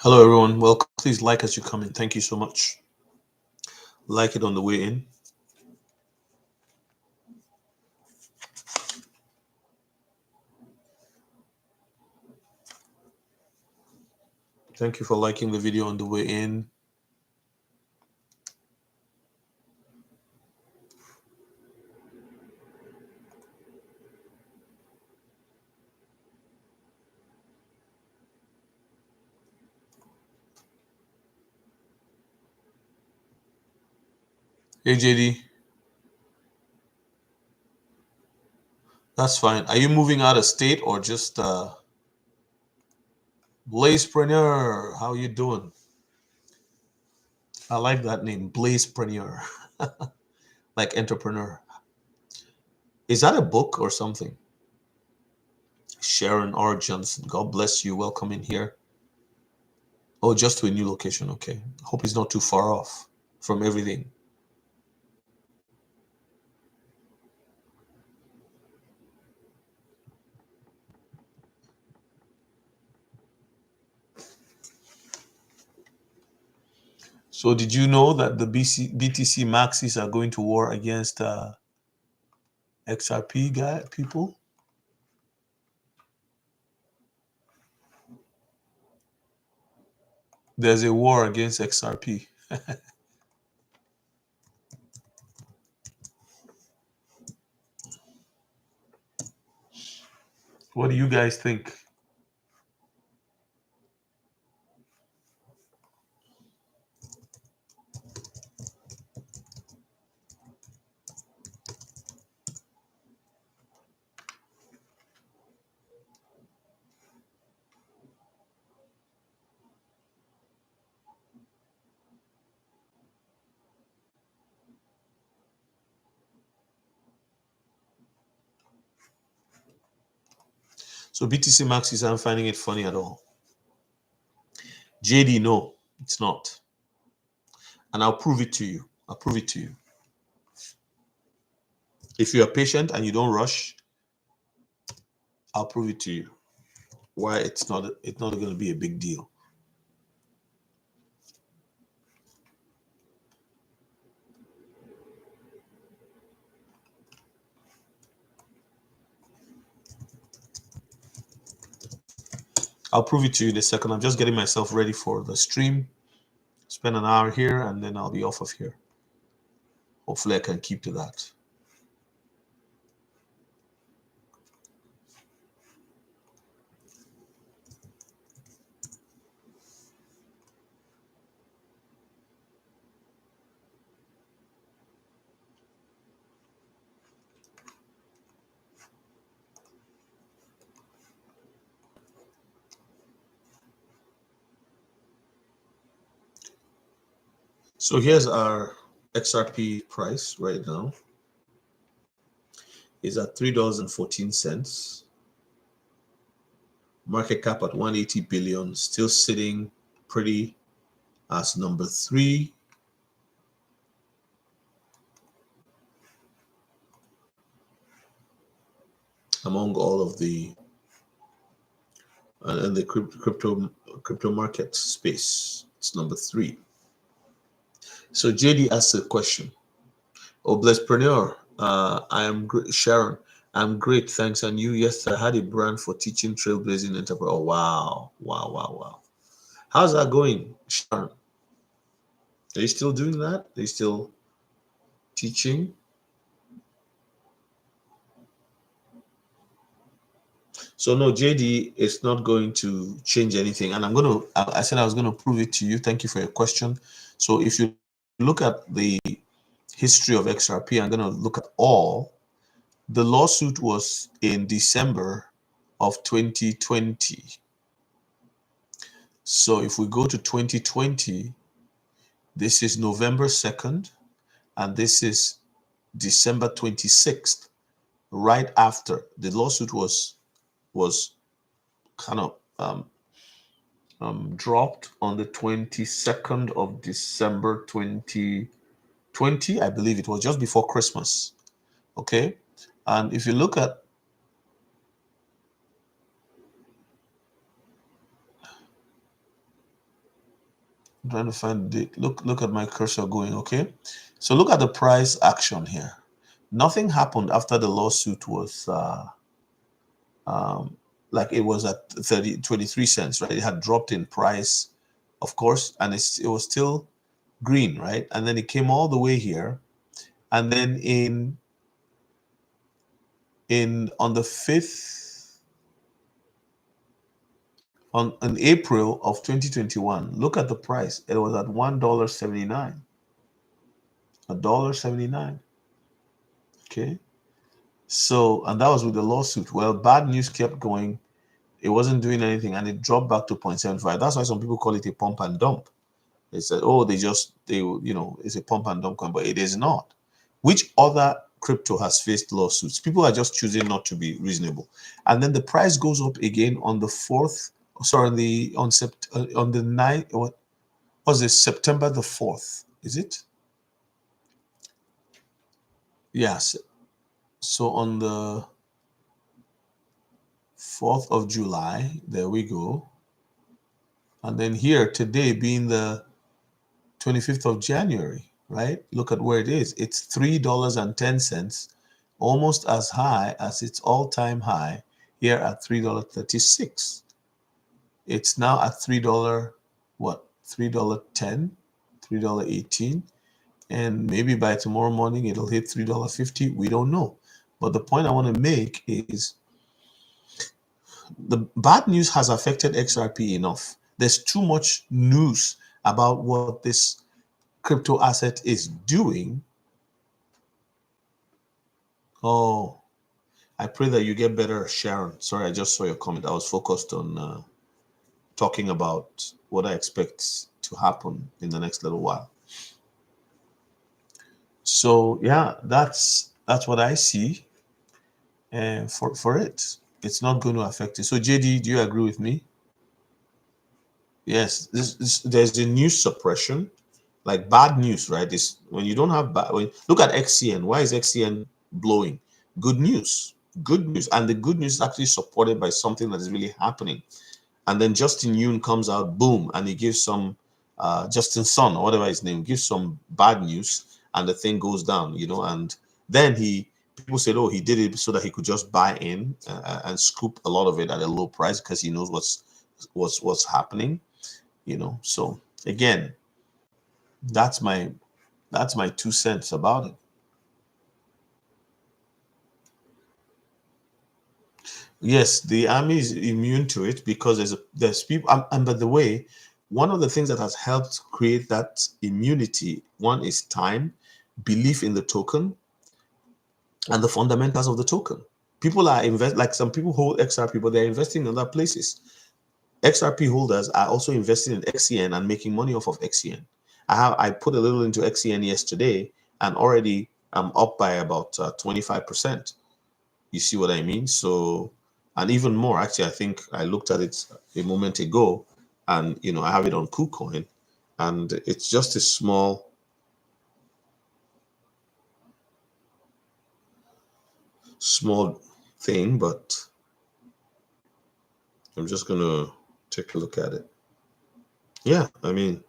Hello, everyone. Welcome. Please like as you come in. Thank you so much. Like it on the way in. Thank you for liking the video on the way in. Hey, JD. That's fine. Are you moving out of state or just Blazepreneur? How you doing? I like that name, Blazepreneur. Like entrepreneur. Is that a book or something? Sharon R. Johnson. God bless you. Welcome in here. Oh, just to a new location. Okay. Hope it's not too far off from everything. So did you know that the BTC Maxis are going to war against XRP people? There's a war against XRP. What do you guys think? So BTC Maxis, I'm finding it funny at all. JD, no, it's not. And I'll prove it to you. I'll prove it to you. If you are patient and you don't rush, I'll prove it to you. Why it's not going to be a big deal. I'll prove it to you in a second. I'm just getting myself ready for the stream. Spend an hour here and then I'll be off of here. Hopefully I can keep to that. So here's our XRP price right now. Is at $3.14. Market cap at 180 billion, still sitting pretty as number 3. Among all of the in the crypto market space. It's number 3. So JD asked a question. Oh, Blesspreneur, I am Sharon. I'm great, thanks. And you? Yes, I had a brand for teaching trailblazing enterprise. Oh, wow, wow, wow, wow. How's that going, Sharon? Are you still doing that? Are you still teaching? So no, JD is not going to change anything. And I said I was going to prove it to you. Thank you for your question. So if you look at the history of XRP, I'm going to look at all. The lawsuit was in December of 2020. So if we go to 2020, this is November 2nd, and this is December 26th, right after the lawsuit was kind of dropped on the 22nd of December 2020. I believe it was just before Christmas. Okay. And if you look at I'm trying to find the look at my cursor going. Okay, so look at the price action here. Nothing happened after the lawsuit was like it was at 23 cents, right? It had dropped in price, of course, and it was still green, right? And then it came all the way here, and then on the 5th on in April of 2021, look at the price. It was at $1.79. $1.79. Okay. So, and that was with the lawsuit. Well, bad news kept going. It wasn't doing anything, and it dropped back to 0.75. That's why some people call it a pump and dump. They said, oh, it's a pump and dump coin, but it is not. Which other crypto has faced lawsuits? People are just choosing not to be reasonable. And then the price goes up again on the 4th, sorry, on the 9th, what was it, September the 4th, is it? Yes. So on the 4th of July, there we go. And then here, today being the 25th of January, right? Look at where it is. It's $3.10, almost as high as its all-time high here at $3.36. It's now at $3, what? $3.10, $3.18. And maybe by tomorrow morning, it'll hit $3.50. We don't know. But the point I want to make is the bad news has affected XRP enough. There's too much news about what this crypto asset is doing. Oh, I pray that you get better, Sharon. Sorry, I just saw your comment. I was focused on talking about what I expect to happen in the next little while. So yeah, that's what I see. And for it, it's not going to affect it. So JD, do you agree with me? Yes, there's a news suppression, like bad news, right? This when you don't have look at XCN. Why is XCN blowing? Good news, good news, and the good news is actually supported by something that is really happening. And then Justin Yoon comes out, boom, and he gives some Justin Sun or whatever his name gives some bad news, and the thing goes down, and then people said, oh, he did it so that he could just buy in and scoop a lot of it at a low price because he knows what's happening. So again, that's my 2 cents about it. Yes, the army is immune to it because there's people. And by the way, one of the things that has helped create that immunity, one is time, belief in the token, and the fundamentals of the token. People are like some people hold XRP, but they're investing in other places. XRP holders are also investing in XCN and making money off of XCN. I put a little into XCN yesterday, and already I'm up by about 25%. You see what I mean? So, and even more, actually, I think I looked at it a moment ago, and I have it on KuCoin, and it's just a small thing, but I'm just gonna take a look at it. Yeah, I mean,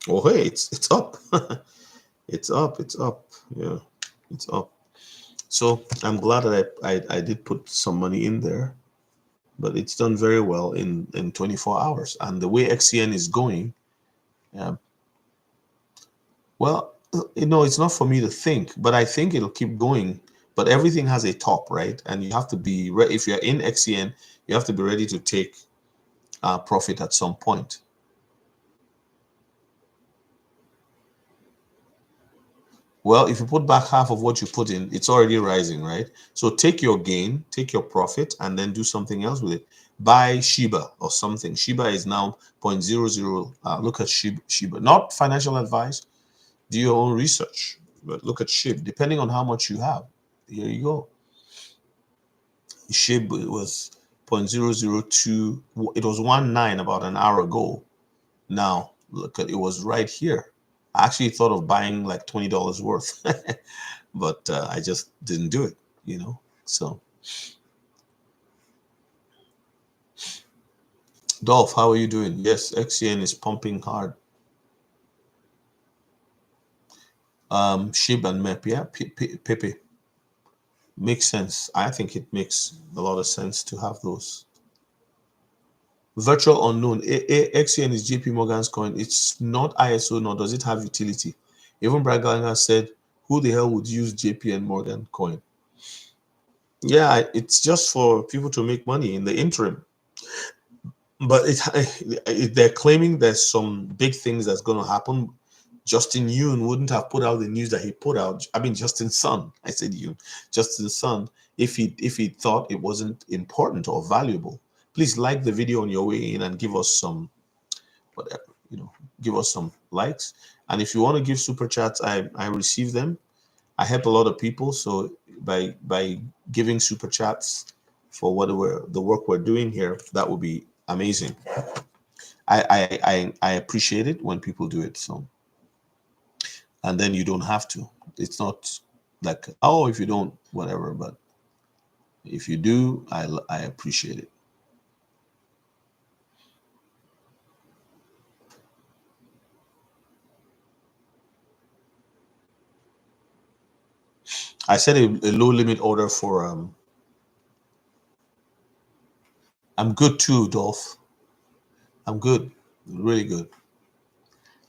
oh hey, it's up. It's up. Yeah, it's up. So I'm glad that I did put some money in there, but it's done very well in 24 hours. And the way XCN is going, well, it's not for me to think, but I think it'll keep going. But everything has a top, right? And you have to be ready. If you're in XCN, you have to be ready to take profit at some point. Well, if you put back half of what you put in, it's already rising, right? So take your gain, take your profit, and then do something else with it. Buy Shiba or something. Shiba is now 0.00. Look at Shiba. Not financial advice. Do your own research. But look at SHIB. Depending on how much you have, here you go. SHIB was 0.002. It was 1.9 about an hour ago. Now, look at it was right here. I actually thought of buying like $20 worth, but I just didn't do it, So Dolph, how are you doing? Yes, XCN is pumping hard. SHIB and MEP, yeah, Pepe. Makes sense. I think it makes a lot of sense to have those. Virtual unknown. XCN is JP Morgan's coin. It's not ISO, nor does it have utility. Even Brad Gallagher said, who the hell would use JP and Morgan coin? Yeah, it's just for people to make money in the interim. But they're claiming there's some big things that's going to happen. Justin Yoon wouldn't have put out the news that he put out. I mean, Justin Sun. I said Yoon. Justin Sun. If he thought it wasn't important or valuable, please like the video on your way in and give us some, whatever, give us some likes. And if you want to give super chats, I receive them. I help a lot of people, so by giving super chats for the work we're doing here, that would be amazing. I appreciate it when people do it. So, and then you don't have to. It's not like, oh, if you don't, whatever. But if you do, I appreciate it. I set a low limit order for I'm good too, Dolph. I'm good, really good.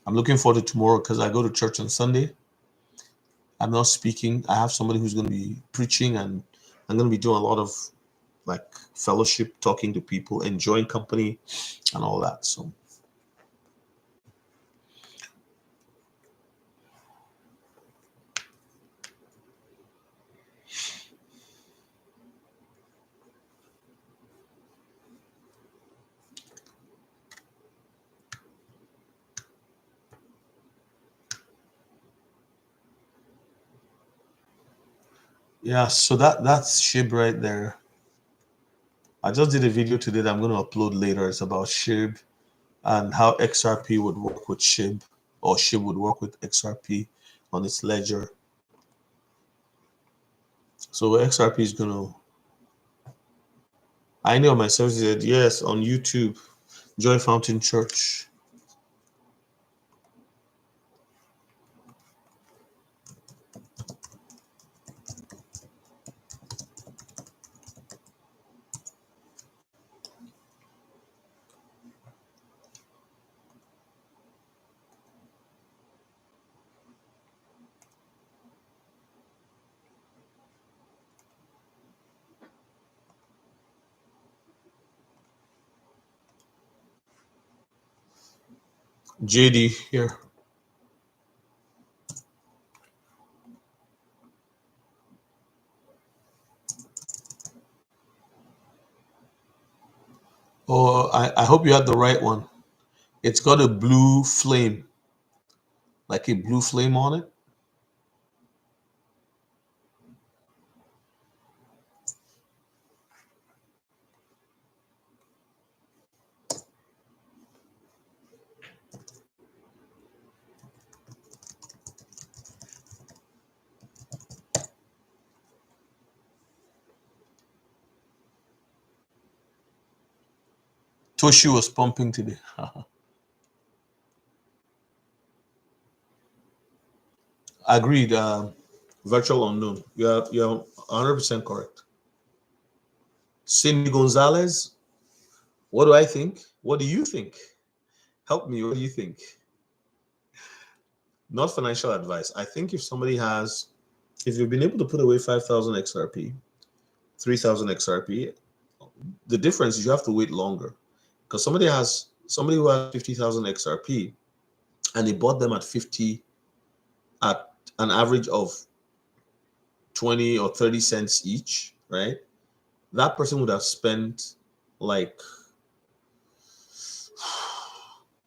I'm looking forward to tomorrow because I go to church on Sunday. I'm not speaking. I have somebody who's going to be preaching, and I'm going to be doing a lot of like fellowship, talking to people, enjoying company, and all that. So. Yeah, so that's SHIB right there. I just did a video today that I'm going to upload later. It's about SHIB and how XRP would work with SHIB, or SHIB would work with XRP on its ledger. So XRP is going to, I know my service said yes on YouTube, Joy Fountain Church. JD here. Oh, I hope you had the right one. It's got a blue flame, like a blue flame on it. Toshi was pumping today. Agreed. Virtual unknown. You're 100% correct. Cindy Gonzalez. What do I think? What do you think? Help me. What do you think? Not financial advice. I think if you've been able to put away 5,000 XRP, 3,000 XRP, the difference is you have to wait longer. Because somebody who has 50,000 XRP and they bought them at 50 at an average of 20 or 30 cents each, right? That person would have spent like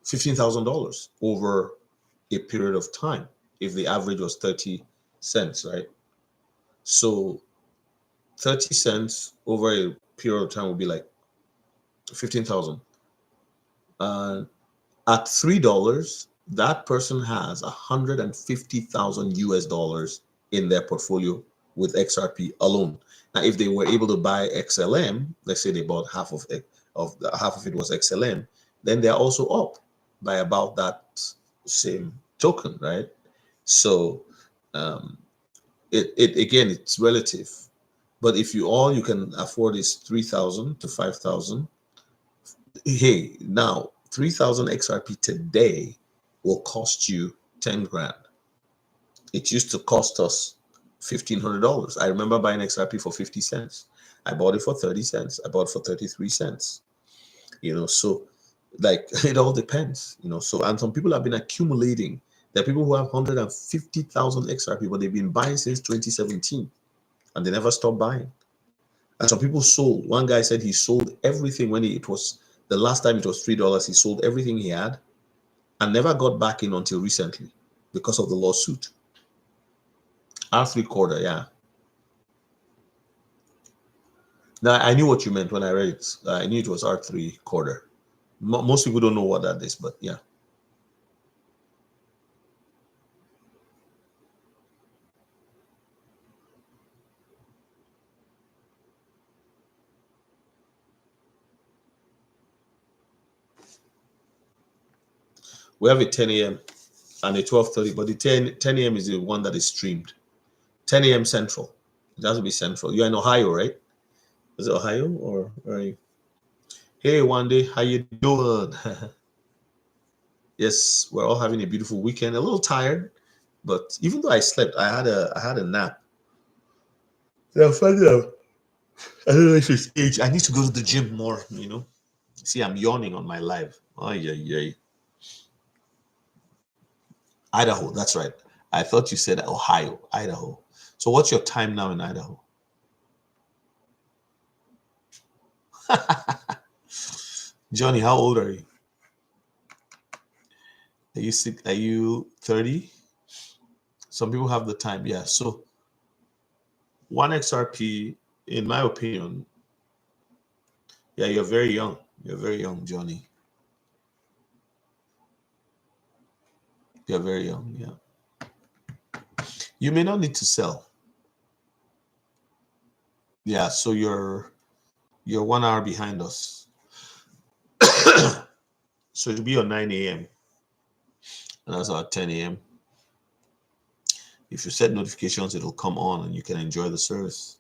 $15,000 over a period of time if the average was 30 cents, right? So 30 cents over a period of time would be like 15,000. At $3, that person has 150,000 US dollars in their portfolio with XRP alone. Now, if they were able to buy XLM, let's say they bought half of half of it was XLM, then they're also up by about that same token, right? So it again, it's relative. But if all you can afford is 3,000 to 5,000, hey, now 3,000 XRP today will cost you 10 grand. It used to cost us $1,500. I remember buying XRP for 50 cents. I bought it for 30 cents. I bought it for 33 cents. So like it all depends, So, and some people have been accumulating. There are people who have 150,000 XRP, but they've been buying since 2017 and they never stopped buying. And some people sold. One guy said he sold everything when it was the last time it was $3. He sold everything he had and never got back in until recently because of the lawsuit. R3 quarter, yeah. Now, I knew what you meant when I read it. I knew it was R3 quarter. Most people don't know what that is, but yeah. We have a 10 a.m. and a 12:30, but the 10 a.m. is the one that is streamed. 10 a.m. Central. It has to be Central. You're in Ohio, right? Is it Ohio or where are you? Hey, Wande, how you doing? Yes, we're all having a beautiful weekend. A little tired, but even though I slept, I had a nap. Yeah, funny enough, I don't know if it's age. I need to go to the gym more. See, I'm yawning on my live. Oh yeah. Idaho, that's right. I thought you said Ohio, Idaho. So what's your time now in Idaho? Johnny, how old are you? Are you sick? Are you 30? Some people have the time, yeah. So one XRP, in my opinion, yeah, you're very young. You're very young, Johnny. You're very young, yeah. You may not need to sell. Yeah, so you're 1 hour behind us. So it'll be on 9 a.m. and that's our 10 a.m. If you set notifications, it'll come on and you can enjoy the service.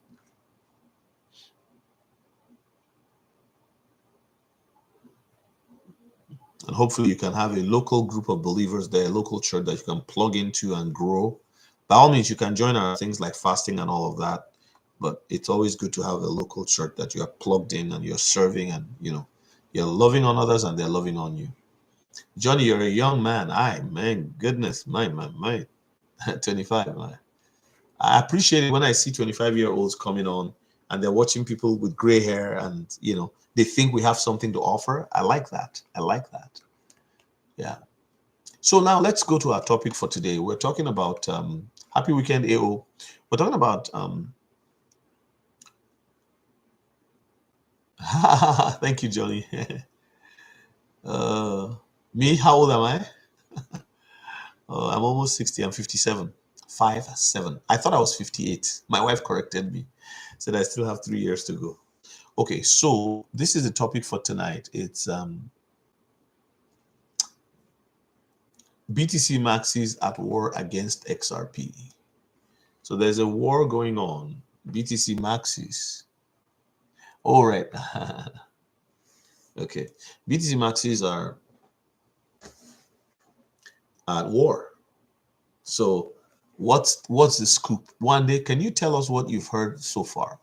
And hopefully you can have a local group of believers there, a local church that you can plug into and grow. By all means, you can join our things like fasting and all of that. But it's always good to have a local church that you are plugged in and you're serving and, you're loving on others and they're loving on you. Johnny, you're a young man. Man, goodness, my, 25. I appreciate it when I see 25-year-olds coming on and they're watching people with gray hair and, they think we have something to offer. I like that. Yeah. So now let's go to our topic for today. We're talking about happy weekend, AO. We're talking about thank you, Johnny. Me, how old am I? I'm almost 60. I'm 57. 57. I thought I was 58. My wife corrected me, said I still have 3 years to go. Okay, so this is the topic for tonight. It's BTC Maxis at war against XRP. So there's a war going on. BTC Maxis. All right. Okay. BTC Maxis are at war. So what's the scoop? Wande, can you tell us what you've heard so far?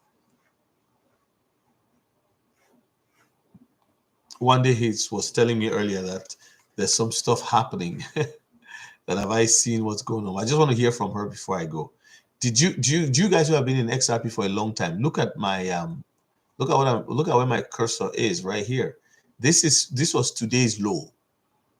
Wande Hits was telling me earlier that there's some stuff happening. That have I seen what's going on? I just want to hear from her before I go. Do you guys who have been in XRP for a long time look at my look at where my cursor is right here. This was today's low,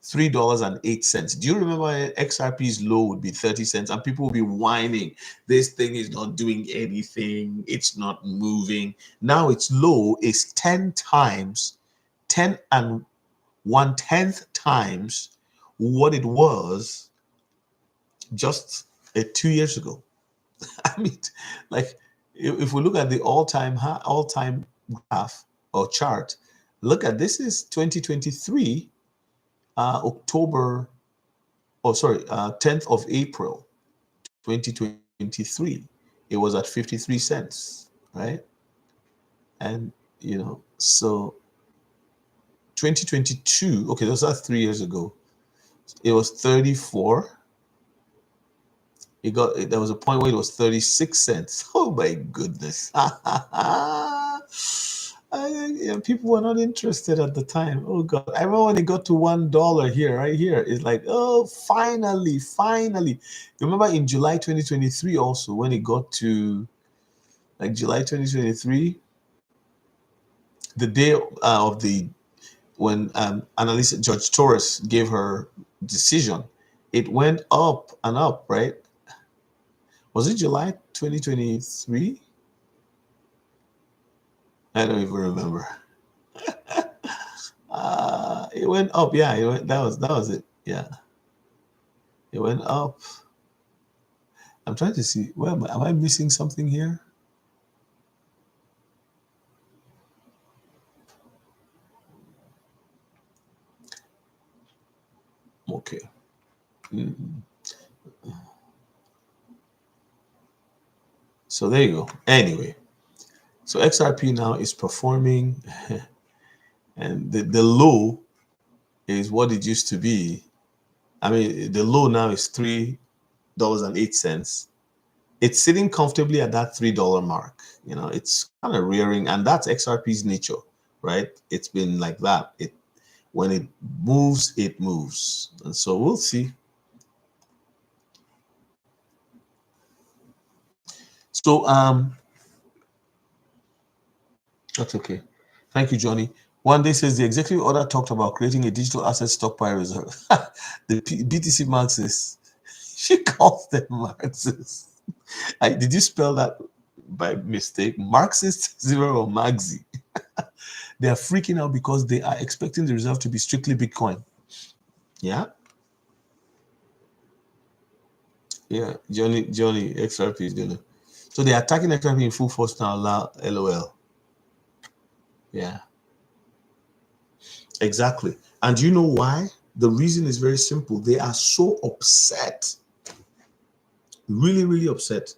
$3.08. Do you remember XRP's low would be 30 cents and people will be whining, this thing is not doing anything, it's not moving. Now its low is 10 and 1/10 times what it was just 2 years ago. I mean, like if we look at the all-time graph or chart, Look at this is 2023, October, oh sorry, 10th of April, 2023. It was at 53 cents, right? And so 2022, okay, that was 3 years ago. It was 34. There was a point where it was 36 cents. Oh my goodness. People were not interested at the time. Oh God. I remember when it got to $1 here, right here. It's like, oh, finally. Remember in July 2023 also, when it got to like July 2023, the day of when analyst Judge Torres gave her decision, it went up and up, right? Was it July 2023? I don't even remember. It went up. Yeah, it went. That was it. Yeah, it went up. I'm trying to see. Where am I missing something here? Okay. So there you go. Anyway, so XRP now is performing, and the low is what it used to be. I mean, the low now is $3.08. It's sitting comfortably at that $3 mark. It's kind of rearing, and that's XRP's nature, right? It's been like that. When it moves, and so we'll see. So that's okay. Thank you, Johnny. One day says the executive order talked about creating a digital asset stockpile reserve. The BTC Maxis. She calls them Maxis. Did you spell that by mistake? Marxist zero or Maxi? They are freaking out because they are expecting the reserve to be strictly Bitcoin. Yeah. Yeah. Johnny, XRP is doing it. So they are attacking XRP in full force now. LOL. Yeah. Exactly. And you know why? The reason is very simple. They are so upset, really, really upset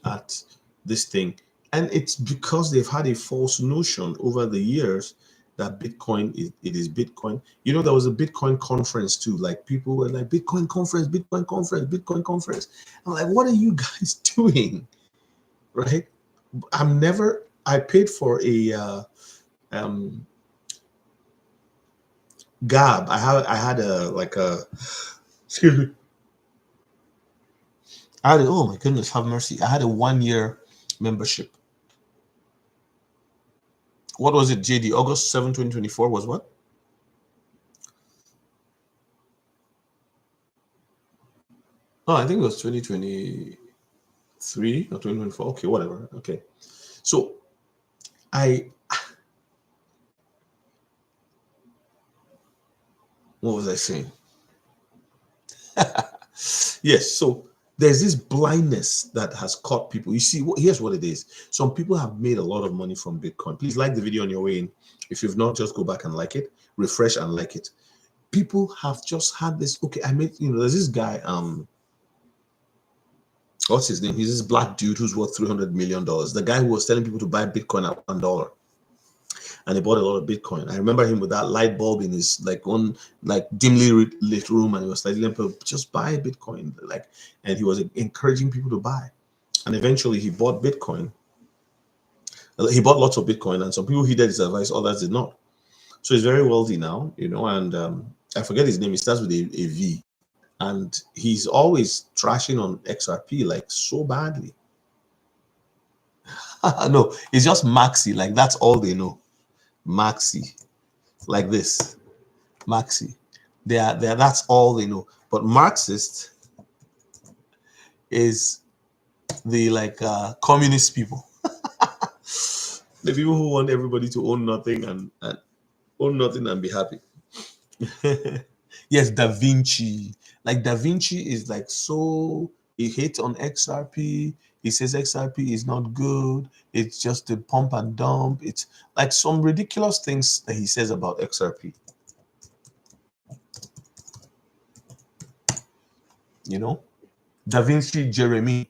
at this thing. And it's because they've had a false notion over the years that Bitcoin is Bitcoin. There was a Bitcoin conference too. Like people were like, Bitcoin conference. I'm like, what are you guys doing? Right? I paid for a Gab. I had excuse me. Oh my goodness, have mercy. I had a 1-year membership. What was it, JD? August 7, 2024 was what? Oh, I think it was 2023 or 2024. Okay, whatever. Okay. So what was I saying? Yes, so there's this blindness that has caught people. You see, here's what it is. Some people have made a lot of money from Bitcoin. Please like the video on your way in. If you've not, just go back and like it, refresh and like it. People have just had this. Okay, there's this guy, what's his name? He's this black dude who's worth $300 million. The guy who was telling people to buy Bitcoin at $1. And he bought a lot of Bitcoin. I remember him with that light bulb in his dimly lit room, and he was telling people just buy Bitcoin, and he was encouraging people to buy. And eventually, he bought Bitcoin. He bought lots of Bitcoin, and some people heeded his advice, others did not. So he's very wealthy now, and I forget his name. He starts with a V, and he's always trashing on XRP like so badly. No, it's just Maxi. Like that's all they know. Maxi, like this, Maxi. That's all they know. But Marxist is the communist people, the people who want everybody to own nothing and own nothing and be happy. Yes, DaVinci. Like DaVinci is like so. He hates on XRP. He says XRP is not good. It's just a pump and dump. It's like some ridiculous things that he says about XRP. You know, DaVinci Jeremy.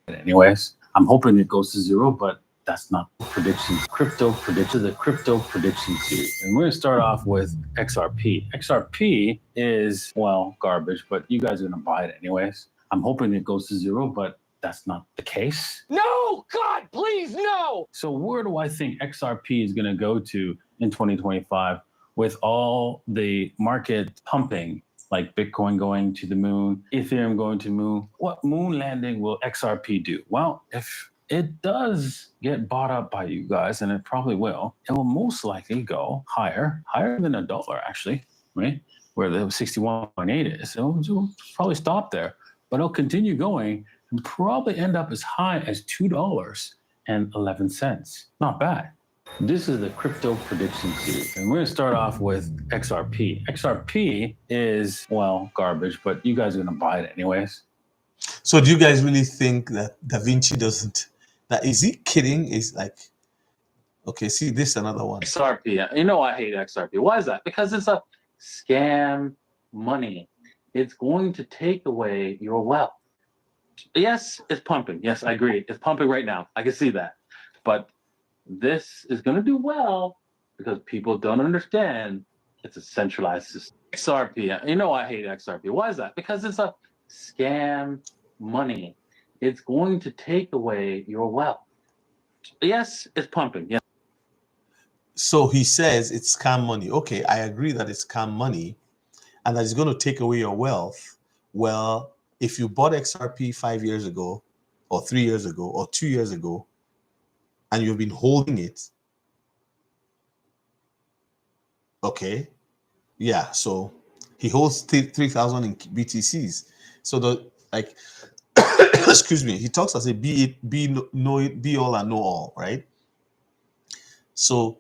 Anyways, I'm hoping it goes to zero, but that's not predictions. Crypto prediction, the crypto prediction series. And we're gonna start off with XRP. XRP is, well, garbage, but you guys are gonna buy it anyways. I'm hoping it goes to zero, but that's not the case. No, God, please, no. So where do I think XRP is gonna go to in 2025 with all the market pumping? Like Bitcoin going to the moon, Ethereum going to the moon. What moon landing will XRP do? Well, if it does get bought up by you guys, and it probably will, it will most likely go higher than $1 actually, right? Where the 61.8 is. It'll probably stop there, but it'll continue going and probably end up as high as $2.11. Not bad. This is the crypto prediction series, and we're gonna start off with XRP. XRP is, well, garbage, but you guys are gonna buy it anyways. So do you guys really think that DaVinci doesn't? That is he kidding? Is like, okay, see this another one. XRP, you know I hate XRP. Why is that? Because it's a scam money. It's going to take away your wealth. Yes, it's pumping. Yes, I agree. It's pumping right now. I can see that, but this is going to do well because people don't understand it's a centralized system. XRP, you know I hate XRP. Why is that? Because it's a scam money. It's going to take away your wealth. Yes, it's pumping. Yes. So he says it's scam money. Okay, I agree that it's scam money and that it's going to take away your wealth. Well, if you bought XRP 5 years ago or 3 years ago or 2 years ago, and you've been holding it, okay, yeah. So he holds 3,000 in BTCs. So the like, excuse me, he talks as a be all and know all, right? So,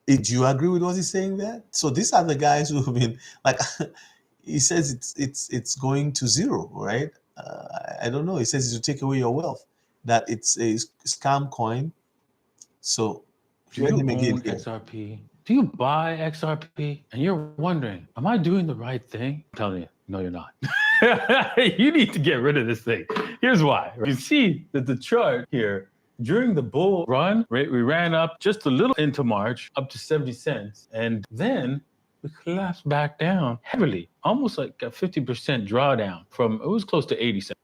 do you agree with what he's saying there? So these are the guys who have been like, he says it's going to zero, right? I don't know. He says it will take away your wealth. That it's a scam coin. So do you own XRP? Do you buy XRP? And you're wondering, am I doing the right thing? I'm telling you, no, you're not. You need to get rid of this thing. Here's why. You see that the chart here, during the bull run, right, we ran up just a little into March, up to 70 cents. And then we collapsed back down heavily, almost like a 50% drawdown from, it was close to 80 cents.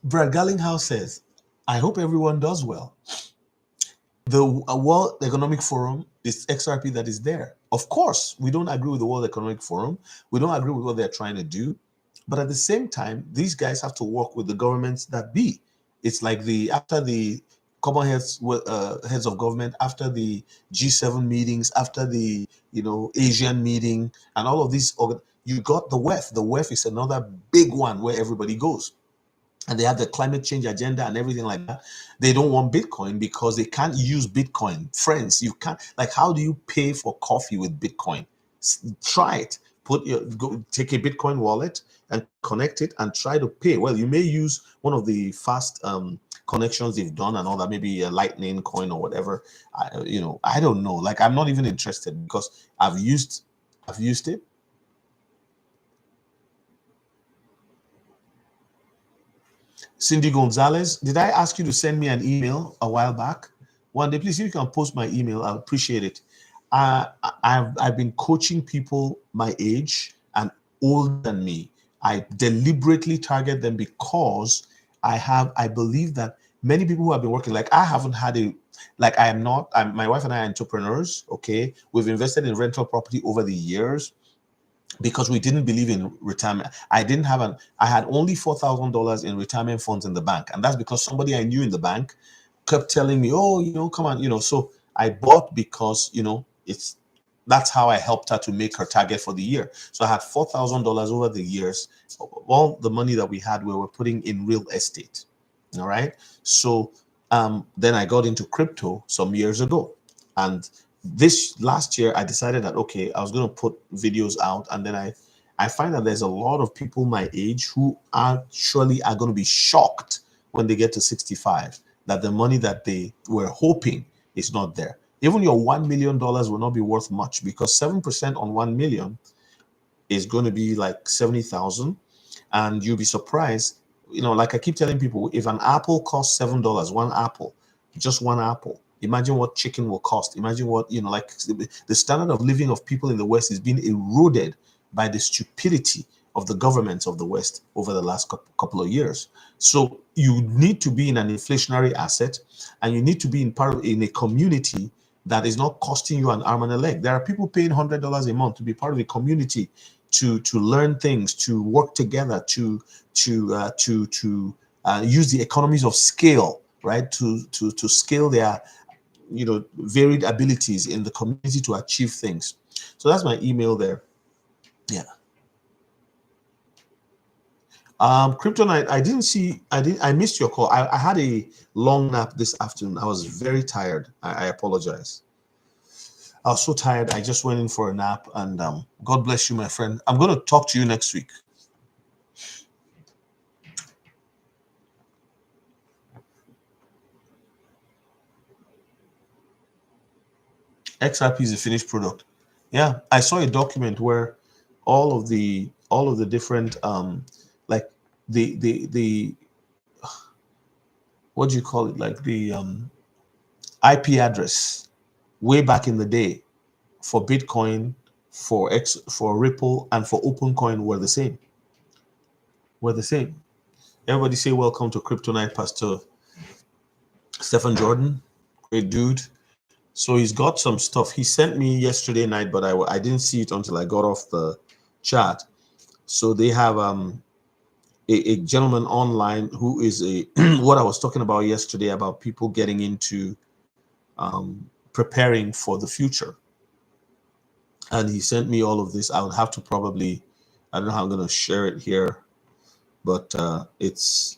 Brad Garlinghouse says, I hope everyone does well. The World Economic Forum is XRP that is there. Of course, we don't agree with the World Economic Forum. We don't agree with what they're trying to do. But at the same time, these guys have to work with the governments that be. It's like after the common heads of government, after the G7 meetings, after the Asian meeting, and all of these. You got the WEF. The WEF is another big one where everybody goes. And they have the climate change agenda and everything like that. They don't want Bitcoin because they can't use Bitcoin. Friends, you can't, like, how do you pay for coffee with Bitcoin? Try it. Take a Bitcoin wallet and connect it and try to pay. Well, you may use one of the fast connections they've done and all that, maybe a Lightning coin or whatever. I don't know. Like, I'm not even interested because I've used it. Cindy Gonzalez, did I ask you to send me an email a while back? One day, please, if you can post my email, I'll appreciate it. I've been coaching people my age and older than me. I deliberately target them because I believe that many people who have been working, like I haven't had my wife and I are entrepreneurs, okay? We've invested in rental property over the years because we didn't believe in retirement. I had only $4,000 in retirement funds in the bank. And that's because somebody I knew in the bank kept telling me, oh, come on, so I bought because, that's how I helped her to make her target for the year. So I had $4,000 over the years. All the money that we had, we were putting in real estate. All right. So then I got into crypto some years ago. And this last year, I decided that, okay, I was going to put videos out. And then I find that there's a lot of people my age who actually are going to be shocked when they get to 65, that the money that they were hoping is not there. Even your $1 million will not be worth much, because 7% on 1 million is going to be like 70,000. And you'll be surprised, like I keep telling people, if an apple costs $7, one apple, just one apple, imagine what chicken will cost. Imagine what, like the standard of living of people in the West is being eroded by the stupidity of the governments of the West over the last couple of years. So you need to be in an inflationary asset, and you need to be in a community that is not costing you an arm and a leg. There are people paying $100 a month to be part of a community, to learn things, to work together, to use the economies of scale, right? To scale their varied abilities in the community to achieve things. So that's my email there. Yeah. Kryptonite, I missed your call. I had a long nap this afternoon. I was very tired. I apologize. I was so tired. I just went in for a nap, and God bless you, my friend. I'm going to talk to you next week. XRP is a finished product. Yeah, I saw a document where all of the different like the what do you call it, like the IP address way back in the day for Bitcoin, for Ripple, and for OpenCoin were the same. Everybody say welcome to Kryptonite, Pastor Stephen Jordan. Great dude. So he's got some stuff. He sent me yesterday night, but I didn't see it until I got off the chat. So they have a gentleman online who is what I was talking about yesterday, about people getting into preparing for the future. And he sent me all of this. I would have to probably, I don't know how I'm going to share it here, but it's,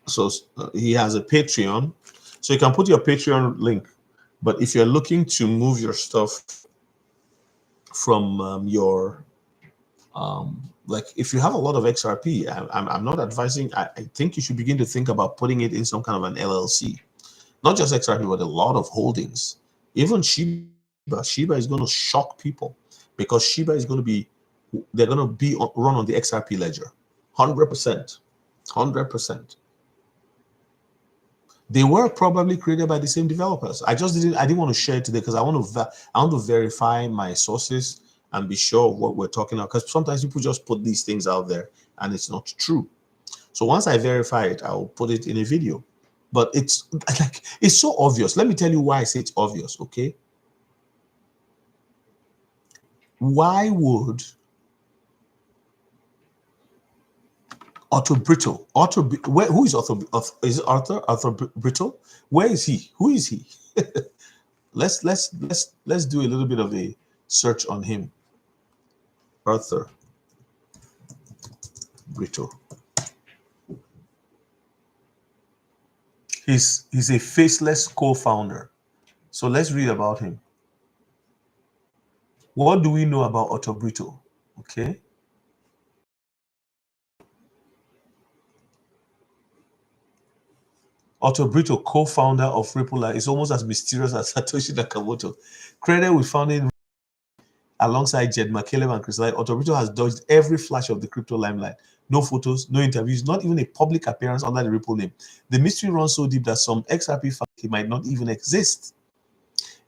so he has a Patreon. So you can put your Patreon link. But if you're looking to move your stuff from your, like if you have a lot of XRP, I'm not advising, I think you should begin to think about putting it in some kind of an LLC. Not just XRP, but a lot of holdings. Even Shiba is going to shock people, because Shiba is going to be, they're going to be run on the XRP ledger. 100%. 100%. They were probably created by the same developers. I didn't want to share it today because I want to verify my sources and be sure of what we're talking about, because sometimes people just put these things out there and it's not true. So once I verify it, I'll put it in a video. But it's like, it's so obvious. Let me tell you why I say it's obvious, okay? Why would Arthur Brittle, who is Arthur? Is it Arthur Brittle? Where is he? Who is he? let's do a little bit of a search on him. Arthur Brittle. He's a faceless co-founder. So let's read about him. What do we know about Arthur Brittle? Okay. Arthur Brittle, co-founder of Ripple, is almost as mysterious as Satoshi Nakamoto. Credited with founding alongside Jed McCaleb and Chris Light, Arthur Brittle has dodged every flash of the crypto limelight. No photos, no interviews, not even a public appearance under the Ripple name. The mystery runs so deep that some XRP fans might not even exist.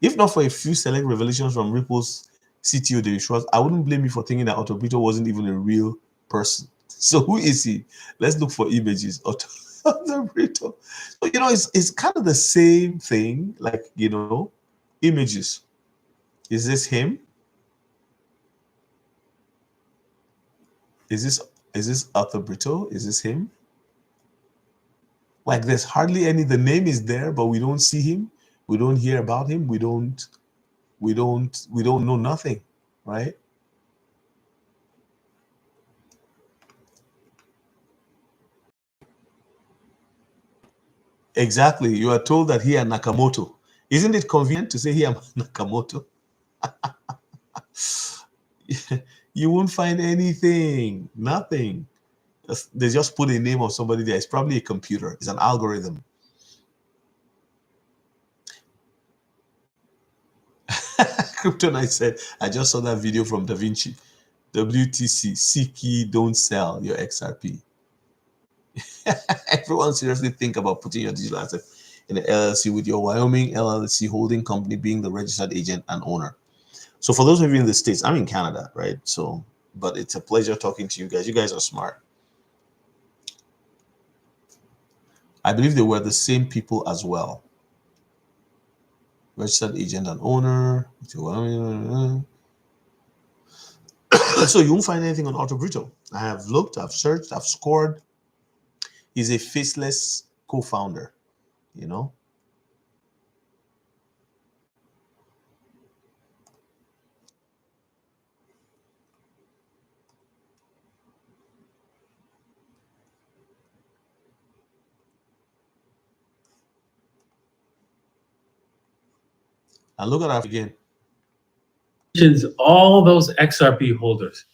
If not for a few select revelations from Ripple's CTO, David Schwartz, I wouldn't blame you for thinking that Arthur Brittle wasn't even a real person. So who is he? Let's look for images. Arthur Brittle. So, it's kind of the same thing, like, images. Is this him? Is this Arthur Brittle? Is this him? Like, there's hardly any, the name is there, but we don't see him. We don't hear about him. We don't know nothing, right? Exactly. You are told that he and Nakamoto. Isn't it convenient to say he and Nakamoto? You won't find anything. Nothing. They just put a name of somebody there. It's probably a computer. It's an algorithm. Kryptonite said, I just saw that video from DaVinci WTC. See key, don't sell your XRP. Everyone seriously think about putting your digital asset in an LLC with your Wyoming LLC holding company being the registered agent and owner. So for those of you in the States, I'm in Canada, right? So, but it's a pleasure talking to you guys. You guys are smart. I believe they were the same people as well. Registered agent and owner. So you won't find anything on Auto Brito. I have looked, I've searched, I've scored. He's a faceless co-founder, you know. And look at that again. All those XRP holders,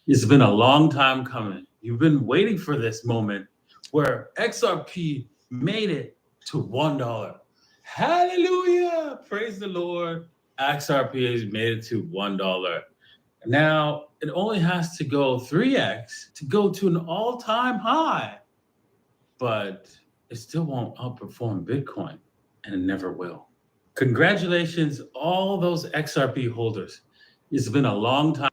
it's been a long time coming. You've been waiting for this moment where XRP made it to $1. Hallelujah! Praise the Lord. XRP has made it to $1. Now, it only has to go 3x to go to an all-time high, but it still won't outperform Bitcoin, and it never will. Congratulations, all those XRP holders. It's been a long time.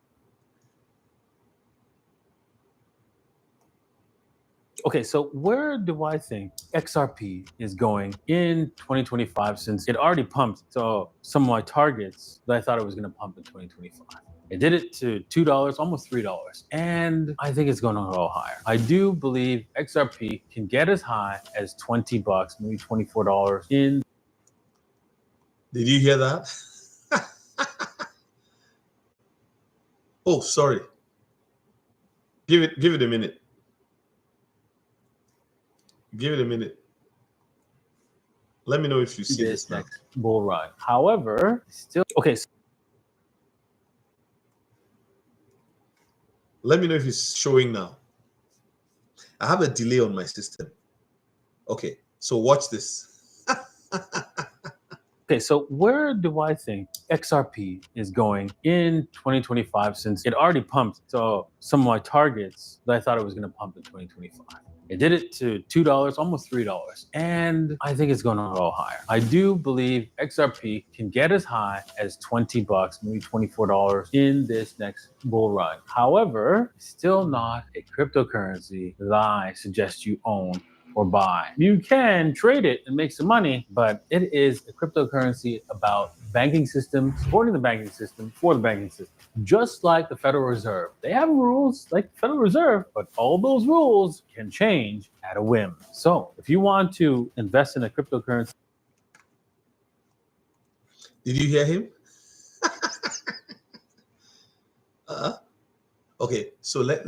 Okay, so where do I think XRP is going in 2025, since it already pumped so some of my targets that I thought it was going to pump in 2025? It did it to $2, almost $3, and I think it's going to go higher. I do believe XRP can get as high as $20, maybe $24 in. Did you hear that? Oh, sorry. Give it a minute. Give it a minute. Let me know if you see this next bull run. However, still okay. Let me know if it's showing now. I have a delay on my system. Okay, so watch this. Okay, so where do I think XRP is going in 2025, since it already pumped so some of my targets that I thought it was going to pump in 2025? It did it to $2, almost $3, and I think it's going to go higher. I do believe XRP can get as high as $20, maybe $24 in this next bull run. However, it's still not a cryptocurrency that I suggest you own or buy. You can trade it and make some money, but it is a cryptocurrency about banking system, supporting the banking system for the banking system. Just like the Federal Reserve. They have rules like the Federal Reserve, but all those rules can change at a whim. So if you want to invest in a cryptocurrency. Did you hear him? Okay, so let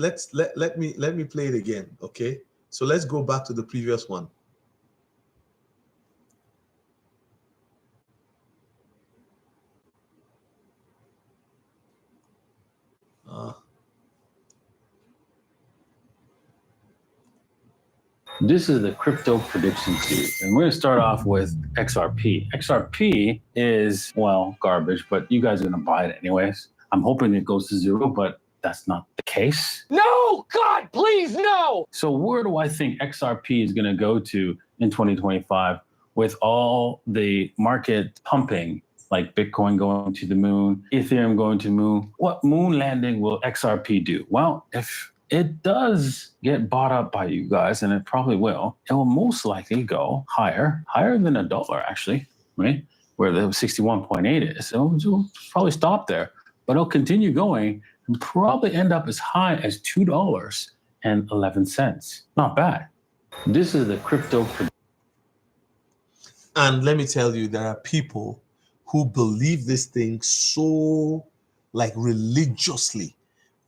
me play it again. Okay, so let's go back to the previous one. This is the crypto prediction series, and we're going to start off with XRP. XRP is, well, garbage, but you guys are going to buy it anyways. I'm hoping it goes to zero, but that's not the case. No, God, please, no! So where do I think XRP is going to go to in 2025 with all the market pumping, like Bitcoin going to the moon, Ethereum going to the moon? What moon landing will XRP do? Well, if it does get bought up by you guys, and it probably will, it will most likely go higher than $1, actually, right? Where the 61.8 is. So it'll probably stop there, but it'll continue going and probably end up as high as $2.11. Not bad. This is the crypto. And let me tell you, there are people who believe this thing so like religiously.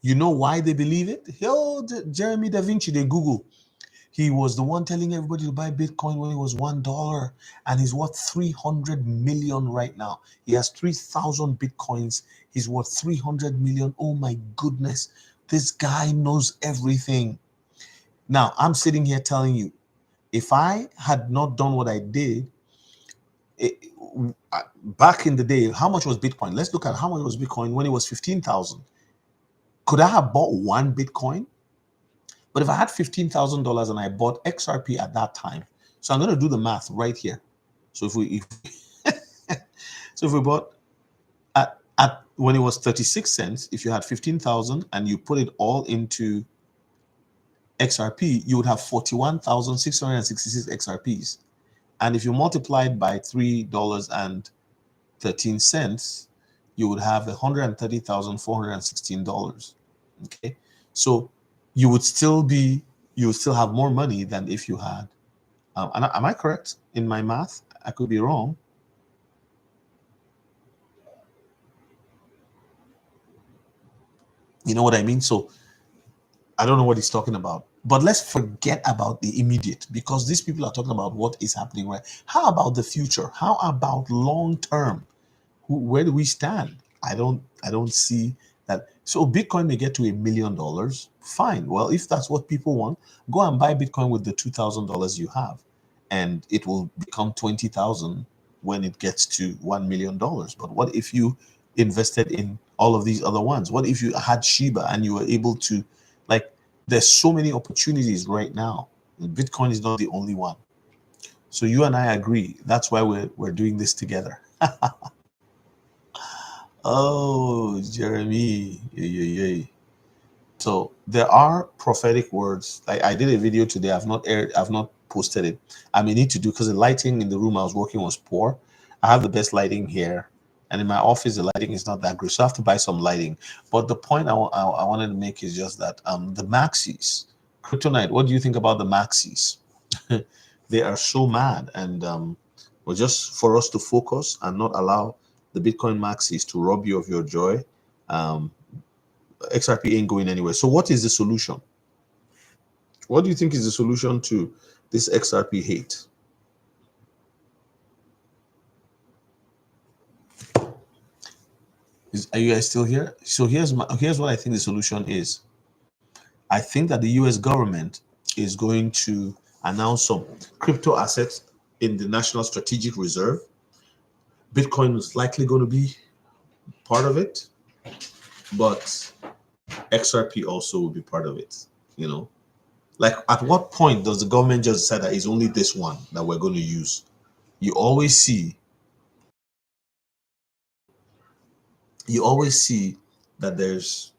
You know why they believe it? Jeremy DaVinci, they Google. He was the one telling everybody to buy Bitcoin when it was $1, and he's worth 300 million right now. He has 3,000 Bitcoins. He's worth 300 million. Oh my goodness. This guy knows everything. Now, I'm sitting here telling you, if I had not done what I did, back in the day, how much was Bitcoin? Let's look at how much was Bitcoin when it was 15,000. Could I have bought one Bitcoin? But if I had $15,000 and I bought XRP at that time, so I'm going to do the math right here. So if we bought at when it was 36 cents, if you had 15,000 and you put it all into XRP, you would have 41,666 XRPs. And if you multiplied by $3.13, you would have $130,416. Okay, so you would still have more money than if you had. Am I correct in my math? I could be wrong. You know what I mean? So I don't know what he's talking about. But let's forget about the immediate, because these people are talking about what is happening right. How about the future? How about long term? Where do we stand? I don't see that. So Bitcoin may get to $1 million. Fine. Well, if that's what people want, go and buy Bitcoin with the $2,000 you have, and it will become 20,000 when it gets to $1 million. But what if you invested in all of these other ones? What if you had Shiba and you were able to, like, there's so many opportunities right now. Bitcoin is not the only one. So you and I agree. That's why we're doing this together. Oh, Jeremy. Yay. So there are prophetic words. I did a video today. I've not posted it. I may need to do, because the lighting in the room I was working was poor. I have the best lighting here, and in my office the lighting is not that great, so I have to buy some lighting. But the point I wanted to make is just that the Maxis Kryptonite. What do you think about the Maxis? They are so mad, and well, just for us to focus and not allow the Bitcoin Maxis to rob you of your joy. XRP ain't going anywhere. So what is the solution? What do you think is the solution to this XRP hate? Are you guys still here? So here's what I think the solution is. I think that the US government is going to announce some crypto assets in the National Strategic Reserve. Bitcoin is likely going to be part of it, but XRP also will be part of it. You know, like, at what point does the government just decide that it's only this one that we're going to use? You always see that there's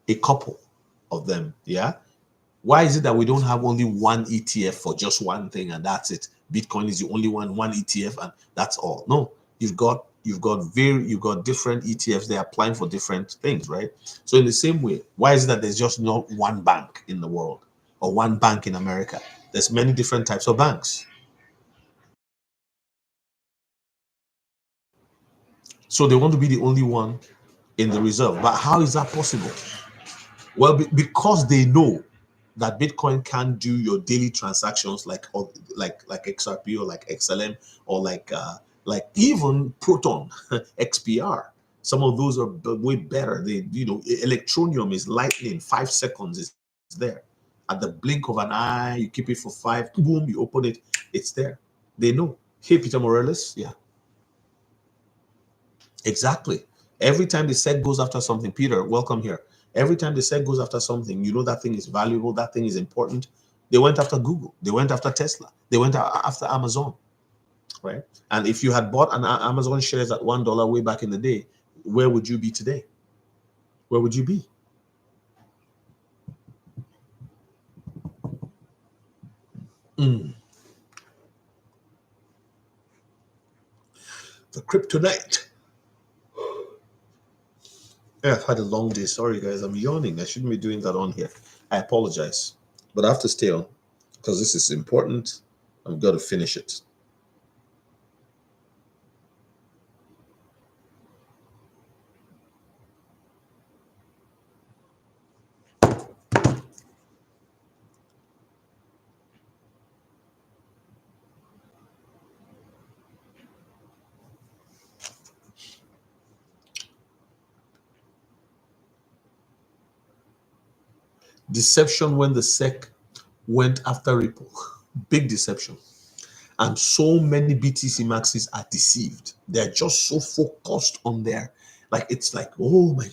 a couple of them. Yeah. Why is it that we don't have only one ETF for just one thing and that's it? Bitcoin is the only one ETF and that's all. No, you've got different ETFs. They're applying for different things, right? So in the same way, why is it that there's just not one bank in the world or one bank in America? There's many different types of banks. So they want to be the only one in the reserve. But how is that possible? Well, because they know that Bitcoin can do your daily transactions like XRP or like XLM or like even Proton, XPR. Some of those are way better. Electronium is lightning. 5 seconds is there. At the blink of an eye, you keep it for 5. Boom, you open it. It's there. They know. Hey, Peter Morales. Yeah. Exactly. Every time the SEC goes after something, Peter, welcome here. Every time the SEC goes after something, you know that thing is valuable, that thing is important. They went after Google. They went after Tesla. They went after Amazon, right? And if you had bought an Amazon shares at $1 way back in the day, where would you be today? Where would you be? The Kryptonite. Yeah, I've had a long day. Sorry, guys. I'm yawning. I shouldn't be doing that on here. I apologize. But I have to stay on because this is important. I've got to finish it. Deception when the SEC went after Ripple. Big deception. And so many BTC Maxis are deceived. They're just so focused on their, like, it's like, oh my,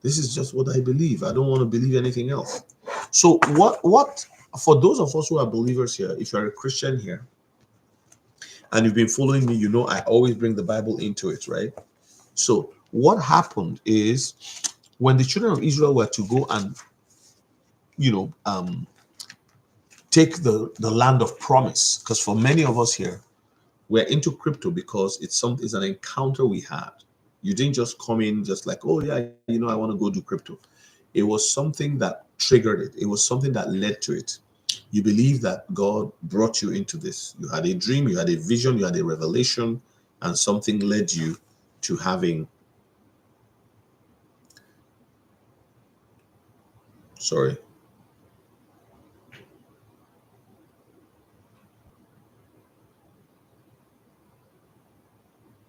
this is just what I believe. I don't want to believe anything else. So what, for those of us who are believers here, if you're a Christian here, and you've been following me, you know I always bring the Bible into it, right? So what happened is when the children of Israel were to go and, take the land of promise, because for many of us here, we're into crypto because it's an encounter we had. You didn't just come in just like, oh yeah, I want to go do crypto. It was something that triggered it. It was something that led to it. You believe that God brought you into this. You had a dream, you had a vision, you had a revelation, and something led you to having, sorry.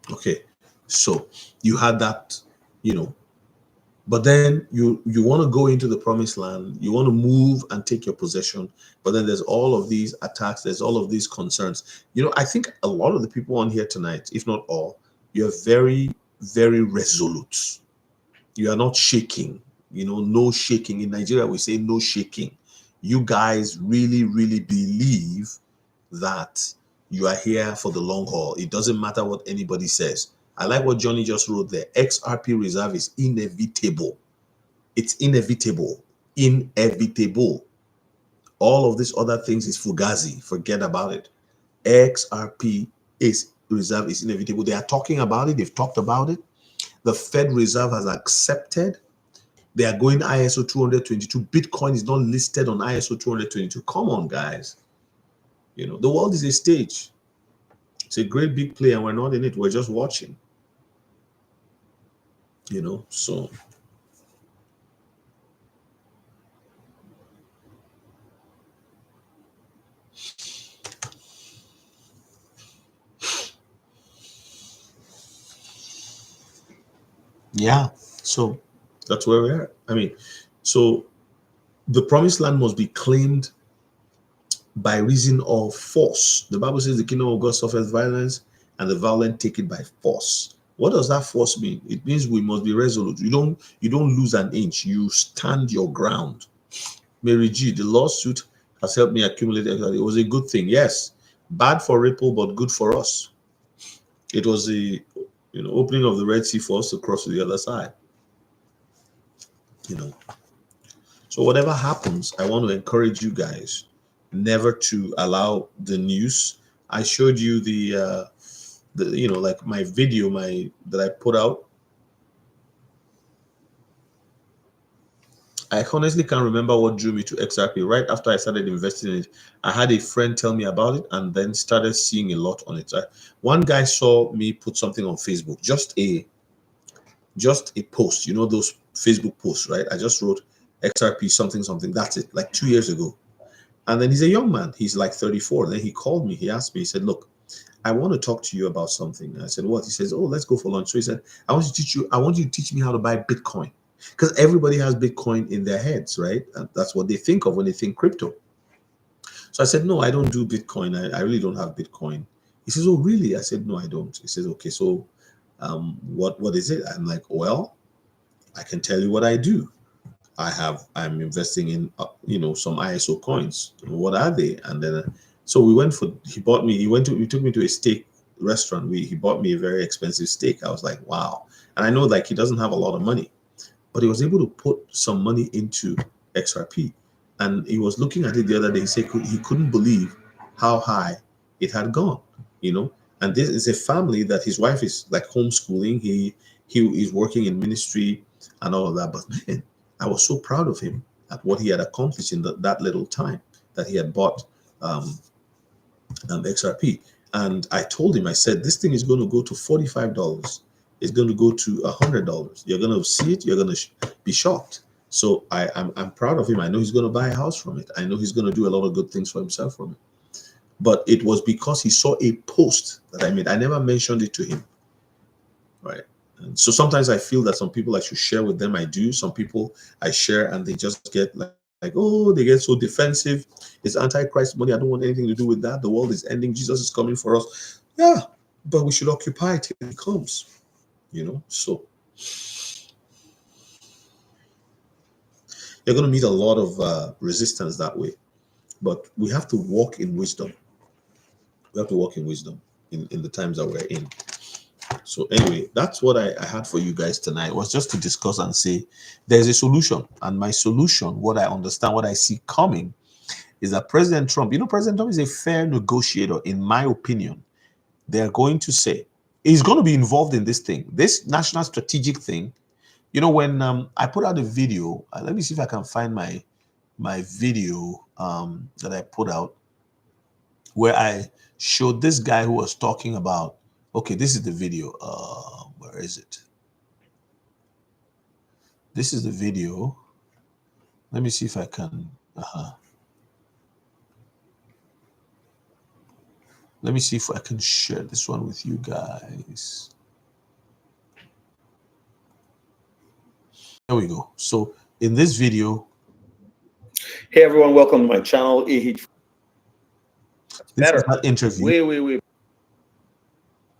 Okay, so you had that, but then you want to go into the promised land, you want to move and take your possession, but then there's all of these attacks, there's all of these concerns. I think a lot of the people on here tonight, if not all, you're very, very resolute. You are not shaking, no shaking. In Nigeria, we say no shaking. You guys really, really believe that you are here for the long haul. It doesn't matter what anybody says. I like what Johnny just wrote there. XRP reserve is inevitable. It's inevitable. Inevitable. All of these other things is fugazi. Forget about it. XRP reserve is inevitable. They are talking about it. They've talked about it. The Fed Reserve has accepted. They are going ISO 222. Bitcoin is not listed on ISO 222. Come on, guys. The world is a stage. It's a great big play, and we're not in it. We're just watching. So yeah, so that's where we're at. So the promised land must be claimed by reason of force. The Bible says the kingdom of God suffers violence, and the violent take it by force. What does that force mean? It means we must be resolute. You don't lose an inch. You stand your ground. Mary G, the lawsuit has helped me accumulate. It was a good thing. Yes, bad for Ripple, but good for us. It was the opening of the Red Sea for us to cross to the other side. So whatever happens, I want to encourage you guys never to allow the news. I showed you the like my video that I put out. I honestly can't remember what drew me to XRP. Right after I started investing in it, I had a friend tell me about it and then started seeing a lot on it. One guy saw me put something on Facebook, just a post, those Facebook posts, right? I just wrote XRP something. That's it, like 2 years ago. And then he's a young man. He's like 34. Then he called me. He asked me, he said, look, I want to talk to you about something. And I said, what? He says, oh, let's go for lunch. So he said, I want you to teach me how to buy Bitcoin. Because everybody has Bitcoin in their heads, right? And that's what they think of when they think crypto. So I said, no, I don't do Bitcoin. I really don't have Bitcoin. He says, oh, really? I said, no, I don't. He says, okay, so what is it? I'm like, well, I can tell you what I do. I'm investing in, some ISO coins. What are they? And then, so he took me to a steak restaurant. He bought me a very expensive steak. I was like, wow. And I know like he doesn't have a lot of money, but he was able to put some money into XRP. And he was looking at it the other day. He said he couldn't believe how high it had gone, And this is a family that his wife is like homeschooling. He is working in ministry and all of that. But man, I was so proud of him at what he had accomplished in that little time that he had bought XRP. And I told him, I said, this thing is going to go to $45. It's going to go to $100. You're going to see it. You're going to be shocked. So I'm proud of him. I know he's going to buy a house from it. I know he's going to do a lot of good things for himself from it. But it was because he saw a post that I made. I never mentioned it to him, right? And so sometimes I feel that some people I should share with them. I do. Some people I share and they just get like Like, oh, they get so defensive. It's antichrist money. I don't want anything to do with that. The world is ending. Jesus is coming for us. Yeah, but we should occupy it till he comes. So you're going to meet a lot of resistance that way. But we have to walk in wisdom. We have to walk in wisdom in the times that we're in. So anyway, that's what I had for you guys tonight, was just to discuss and say there's a solution. And my solution, what I understand, what I see coming, is that President Trump, President Trump is a fair negotiator, in my opinion. They're going to say, he's going to be involved in this thing, this national strategic thing. When I put out a video, let me see if I can find my video that I put out, where I showed this guy who was talking about, okay, this is the video. Where is it? This is the video. Let me see if I can. Let me see if I can share this one with you guys. There we go. So in this video. Hey everyone, welcome to my channel. This is that interview. Wait.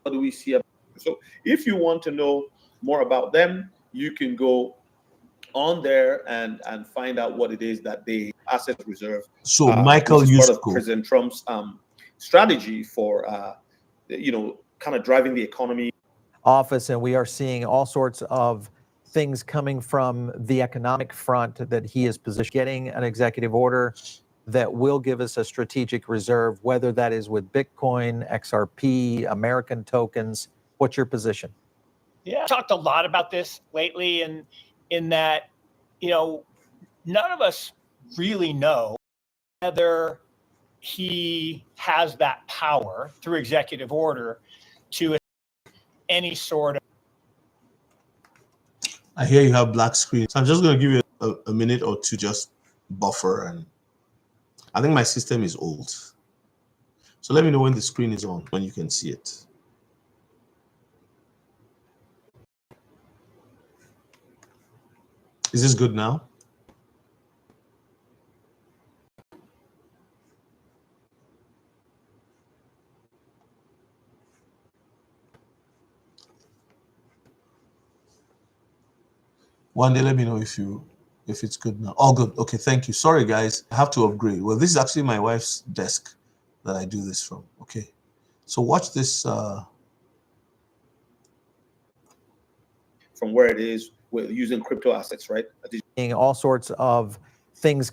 What do we see? So if you want to know more about them, you can go on there and find out what it is that they asset reserve. So Michael part of President Trump's strategy for kind of driving the economy. Office, and we are seeing all sorts of things coming from the economic front that he is getting an executive order that will give us a strategic reserve, whether that is with Bitcoin, XRP, American tokens. What's your position? Yeah, I've talked a lot about this lately, and in that, none of us really know whether he has that power through executive order to any sort of. I hear you have black screen. So I'm just going to give you a minute or two, just buffer. And I think my system is old. So let me know when the screen is on, when you can see it. Is this good now? One day, let me know if it's good now. All good. Okay, thank you. Sorry, guys. I have to upgrade. Well, this is actually my wife's desk that I do this from. Okay. So watch this. From where it is, we're using crypto assets, right? All sorts of things,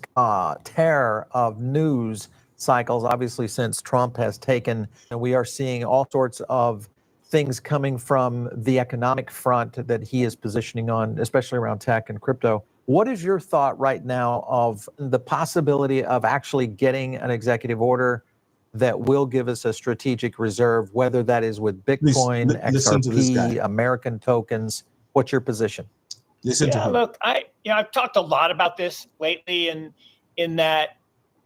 terror of news cycles, obviously, since Trump has taken, and we are seeing all sorts of things coming from the economic front that he is positioning on, especially around tech and crypto. What is your thought right now of the possibility of actually getting an executive order that will give us a strategic reserve, whether that is with Bitcoin, XRP, American tokens? What's your position? Listen to him. Look, I've talked a lot about this lately, and in that,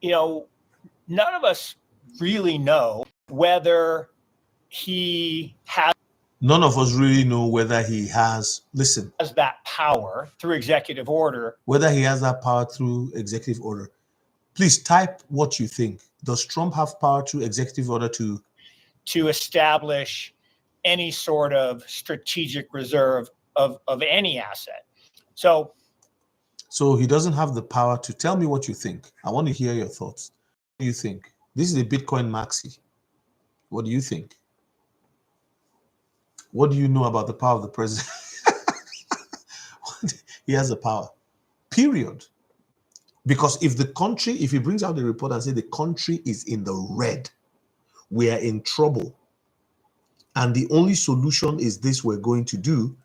none of us really know whether he has. None of us really know whether he has, has that power through executive order. Whether he has that power through executive order. Please type what you think. Does Trump have power through executive order to establish any sort of strategic reserve of any asset? So he doesn't have the power to. Tell me what you think. I want to hear your thoughts. What do you think? This is a Bitcoin maxi. What do you think? What do you know about the power of the president? He has the power, period. Because if he brings out the report and says the country is in the red, we are in trouble, and the only solution is this we're going to do.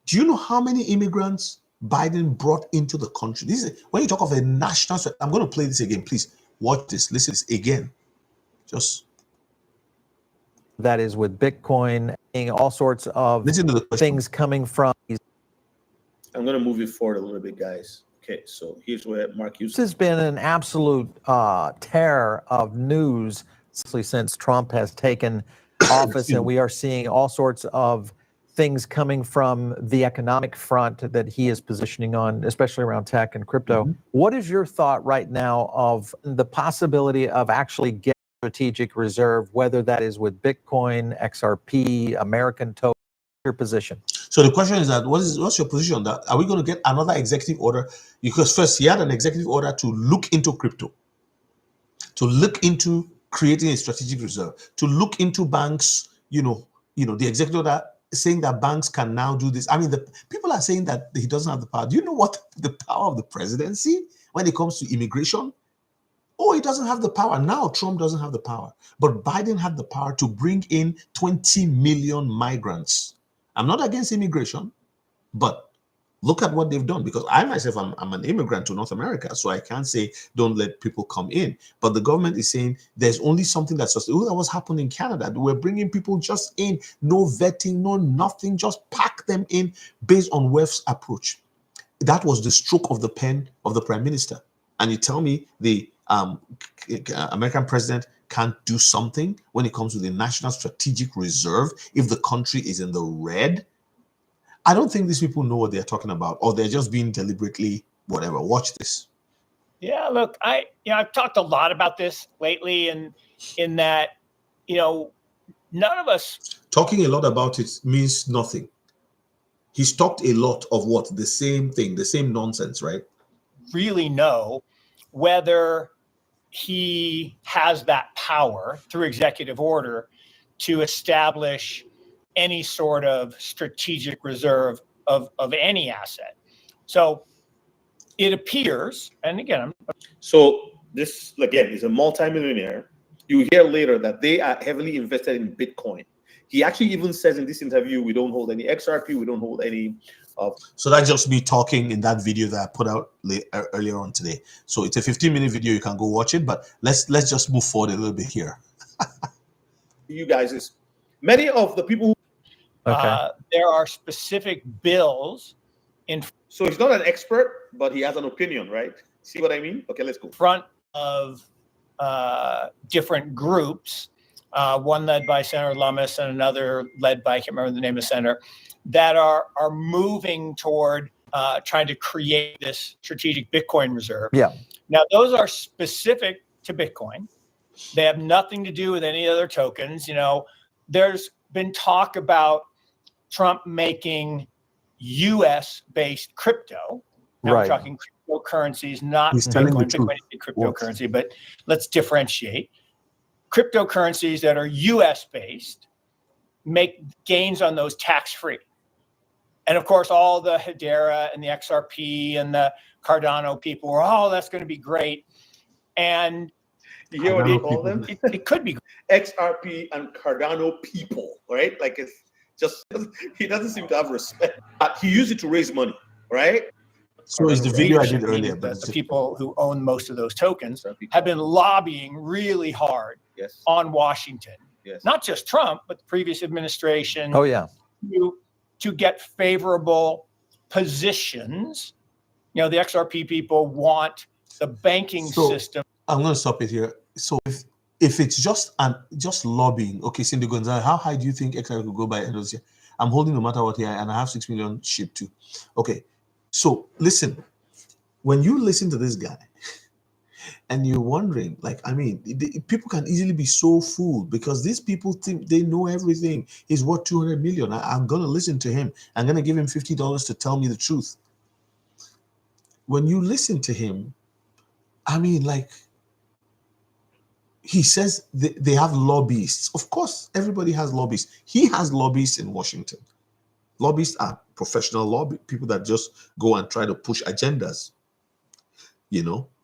Do you know how many immigrants Biden brought into the country? This is when you talk of a national. I'm going to play this again. Please watch this. Listen to this again. Just. That is with Bitcoin, all sorts of things coming from. I'm going to move it forward a little bit, guys. Okay, so here's where Mark used. This has been an absolute terror of news since Trump has taken office, and we are seeing all sorts of things coming from the economic front that he is positioning on, especially around tech and crypto. What is your thought right now of the possibility of actually getting strategic reserve, whether that is with Bitcoin, XRP, American token, your position? So the question is that what's your position on that? Are we going to get another executive order? Because first he had an executive order to look into crypto, to look into creating a strategic reserve, to look into banks, the executive order saying that banks can now do this. I mean, the people are saying that he doesn't have the power. Do you know what the power of the presidency when it comes to immigration? Oh, he doesn't have the power. Now Trump doesn't have the power. But Biden had the power to bring in 20 million migrants. I'm not against immigration, but look at what they've done, because I myself, I'm an immigrant to North America, so I can't say don't let people come in. But the government is saying there's only something that's just, that was happening in Canada. We're bringing people just in, no vetting, no nothing, just pack them in based on WEF's approach. That was the stroke of the pen of the prime minister. And you tell me the American president can't do something when it comes to the national strategic reserve if the country is in the red? I don't think these people know what they're talking about, or they're just being deliberately whatever. Watch this. Yeah, look, I've talked a lot about this lately, and in that, none of us talking a lot about it means nothing. He's talked a lot of what? The same thing, the same nonsense, right? Really know whether he has that power through executive order to establish any sort of strategic reserve of any asset. So it appears, and again, so this again is a multimillionaire. You hear later that they are heavily invested in Bitcoin. He actually even says in this interview, we don't hold any XRP, we don't hold any of. So that's just me talking in that video that I put out earlier on today. So it's a 15-minute video. You can go watch it, but let's just move forward a little bit here. You guys is many of the people. There are specific bills in. So he's not an expert, but he has an opinion, right? See what I mean? Okay, let's go. Front of different groups, one led by Senator Lummis and another led by, I can't remember the name of the senator, that are moving toward trying to create this strategic Bitcoin reserve. Yeah. Now, those are specific to Bitcoin. They have nothing to do with any other tokens. There's been talk about Trump making US-based crypto. Now we're talking cryptocurrencies, not Bitcoin. Bitcoin is a cryptocurrency, but let's differentiate. Cryptocurrencies that are US-based make gains on those tax-free. And of course, all the Hedera and the XRP and the Cardano people were, oh, that's going to be great. And you hear what they call them? It could be XRP and Cardano people, right? Like it's just, he doesn't seem to have respect. He used it to raise money, right? So is the video I did earlier. The people who own most of those tokens have been lobbying really hard on Washington. Not just Trump, but the previous administration. Oh, yeah. To get favorable positions. The XRP people want the banking system. I'm going to stop it here. So if it's just lobbying, okay, Cindy Gonzalez, how high do you think XRP could go by end of this year? I'm holding no matter what here, and I have 6 million shipped too. Okay, so listen, when you listen to this guy, and you're wondering, people can easily be so fooled because these people think they know everything. He's worth 200 million. I'm going to listen to him. I'm going to give him $50 to tell me the truth. When you listen to him, he says they have lobbyists. Of course, everybody has lobbyists. He has lobbyists in Washington. Lobbyists are professional lobby people that just go and try to push agendas,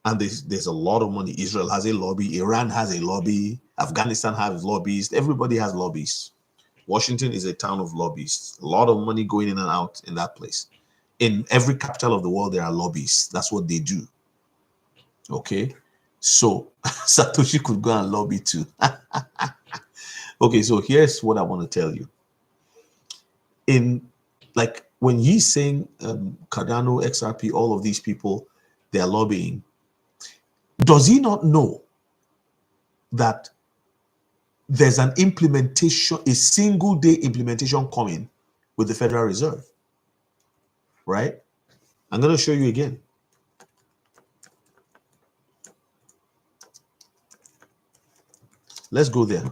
and there's a lot of money. Israel has a lobby, Iran has a lobby, Afghanistan has lobbyists, everybody has lobbyists. Washington is a town of lobbyists. A lot of money going in and out in that place. In every capital of the world, there are lobbyists. That's what they do. Okay, so Satoshi could go and lobby too. Okay, so here's what I want to tell you. When he's saying Cardano, XRP, all of these people, they're lobbying, does he not know that there's an implementation, a single day implementation coming with the Federal Reserve, right? I'm going to show you again. Let's go there.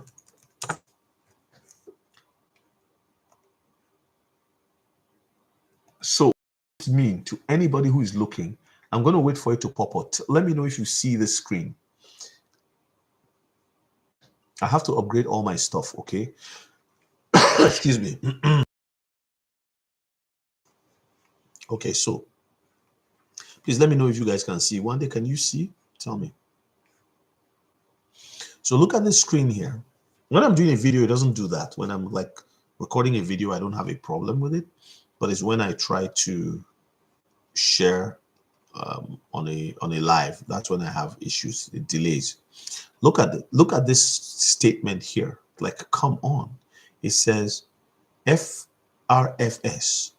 So, it mean to anybody who is looking, I'm going to wait for it to pop out. Let me know if you see the screen. I have to upgrade all my stuff, okay? Excuse me. Okay, so please let me know if you guys can see. One day, can you see? Tell me. So look at the screen here. When I'm doing a video, it doesn't do that. When I'm like recording a video, I don't have a problem with it. But it's when I try to share on a live, that's when I have issues, it delays. Look at this statement here. Like, come on. It says FRFS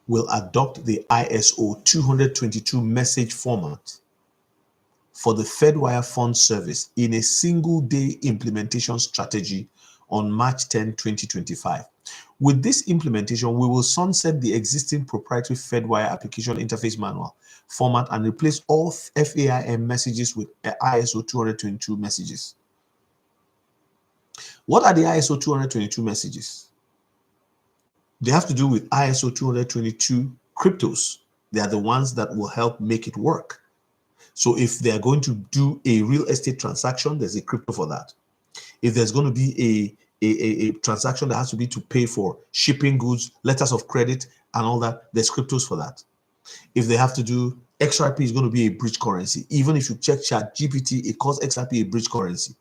will adopt the ISO 222 message format for the Fedwire Fund Service in a single-day implementation strategy on March 10, 2025. With this implementation, we will sunset the existing proprietary Fedwire application interface manual format and replace all FAIM messages with ISO 222 messages. What are the ISO 222 messages? They have to do with ISO 222 cryptos. They are the ones that will help make it work. So if they're going to do a real estate transaction, there's a crypto for that. If there's going to be a transaction that has to be to pay for shipping goods, letters of credit, and all that, there's cryptos for that. If they have to do, XRP is going to be a bridge currency. Even if you check ChatGPT, it calls XRP a bridge currency.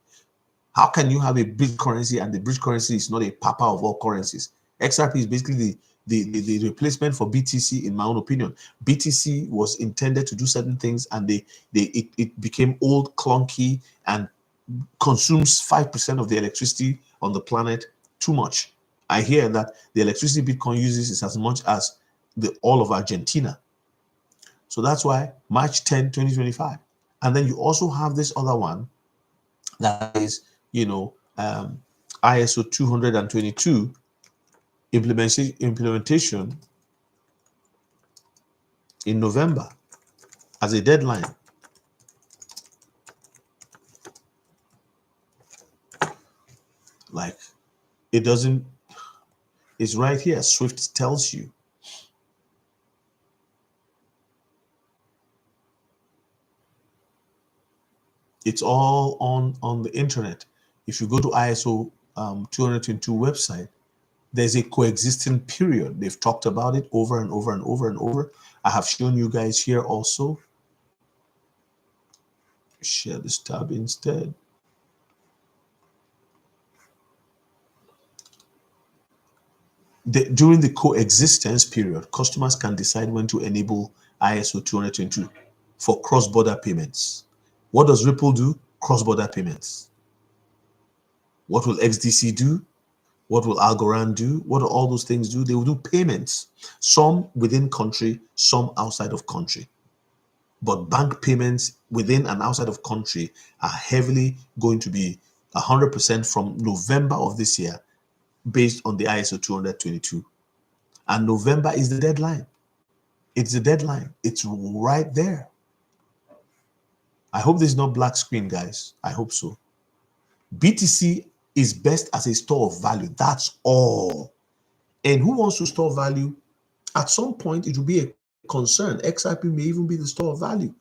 How can you have a bridge currency and the bridge currency is not a papa of all currencies? XRP is basically the replacement for BTC, in my own opinion. BTC was intended to do certain things, and it became old, clunky, and consumes 5% of the electricity on the planet. Too much. I hear that the electricity Bitcoin uses is as much as all of Argentina. So that's why March 10, 2025. And then you also have this other one that is, ISO 222 implementation in November as a deadline. Like, it doesn't, it's right here. Swift tells you. It's all on the internet. If you go to ISO 222 website, there's a coexisting period. They've talked about it over and over and over and over. I have shown you guys here also. Share this tab instead. During the coexistence period, customers can decide when to enable ISO 222 for cross-border payments. What does Ripple do? Cross-border payments. What will XDC do? What will Algorand do? What do all those things do? They will do payments, some within country, some outside of country. But bank payments within and outside of country are heavily going to be 100% from November of this year, based on the ISO 222. And November is the deadline. It's the deadline. It's right there. I hope there's no black screen, guys. I hope so. BTC is best as a store of value. That's all. And who wants to store value? At some point, it will be a concern. XRP may even be the store of value.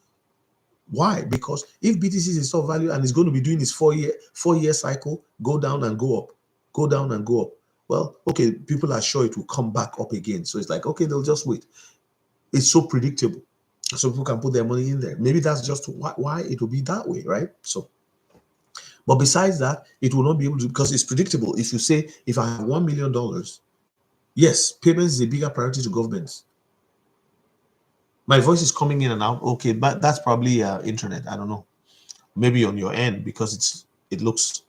Why? Because if BTC is a store of value and it's going to be doing this four-year cycle, go down and go up, go down and go up. Well, okay, people are sure it will come back up again. So it's like, okay, they'll just wait. It's so predictable. So people can put their money in there. Maybe that's just why it will be that way, right? So, but besides that, it will not be able to, because it's predictable. If you say, if I have $1 million, yes, payments is a bigger priority to governments. My voice is coming in and out. Okay, but that's probably internet. I don't know. Maybe on your end, because it looks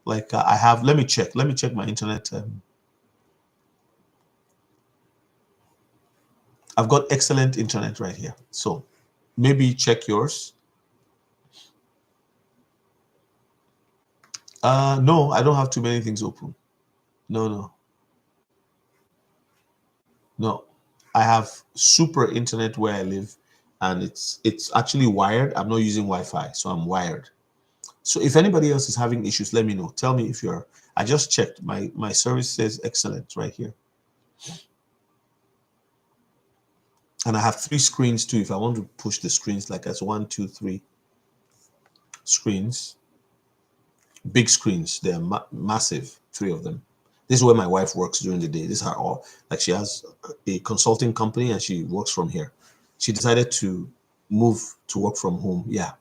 like I have. Let me check my internet. I've got excellent internet right here. So maybe check yours. No, I don't have too many things open. No. No, I have super internet where I live, and it's actually wired. I'm not using Wi-Fi, so I'm wired. So if anybody else is having issues, let me know. Tell me if you're. I just checked. My service says excellent right here, and I have 3 screens too. If I want to push the screens like as 1, 2, 3 screens, big screens. They're massive. 3 of them. This is where my wife works during the day. This is her all. Like she has a consulting company and she works from here. She decided to move to work from home. Yeah,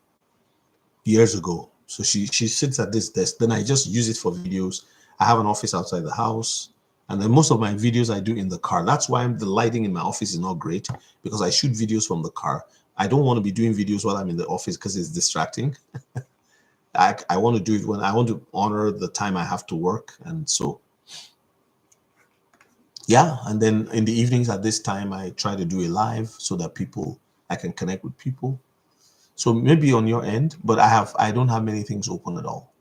years ago. So she sits at this desk. Then I just use it for videos. I have an office outside the house, and then most of my videos I do in the car. That's why the lighting in my office is not great, because I shoot videos from the car. I don't want to be doing videos while I'm in the office because it's distracting. I want to do it when I want to honor the time I have to work, and so yeah. And then in the evenings at this time, I try to do a live so that I can connect with people. So maybe on your end, but I don't have many things open at all.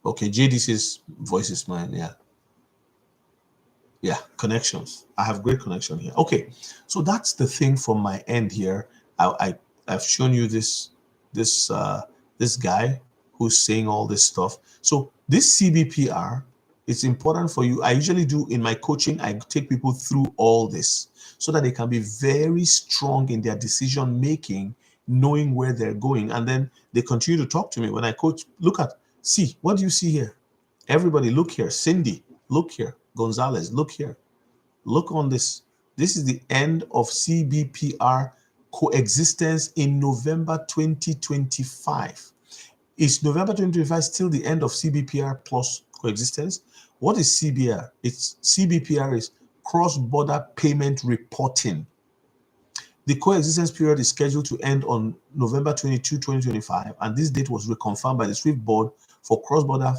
Okay, JDC's voice is mine. Yeah, connections. I have great connection here. Okay, so that's the thing from my end here. I've shown you this guy who's saying all this stuff. So this CBPR, it's important for you. I usually do in my coaching, I take people through all this so that they can be very strong in their decision making, knowing where they're going. And then they continue to talk to me when I coach. See, what do you see here? Everybody, look here. Cindy, look here. Gonzalez, look here. Look on this. This is the end of CBPR coexistence in November 2025. Is November 2025 still the end of CBPR plus coexistence? What is CBR? CBPR is cross-border payment reporting. The coexistence period is scheduled to end on November 22, 2025, and this date was reconfirmed by the SWIFT board for cross-border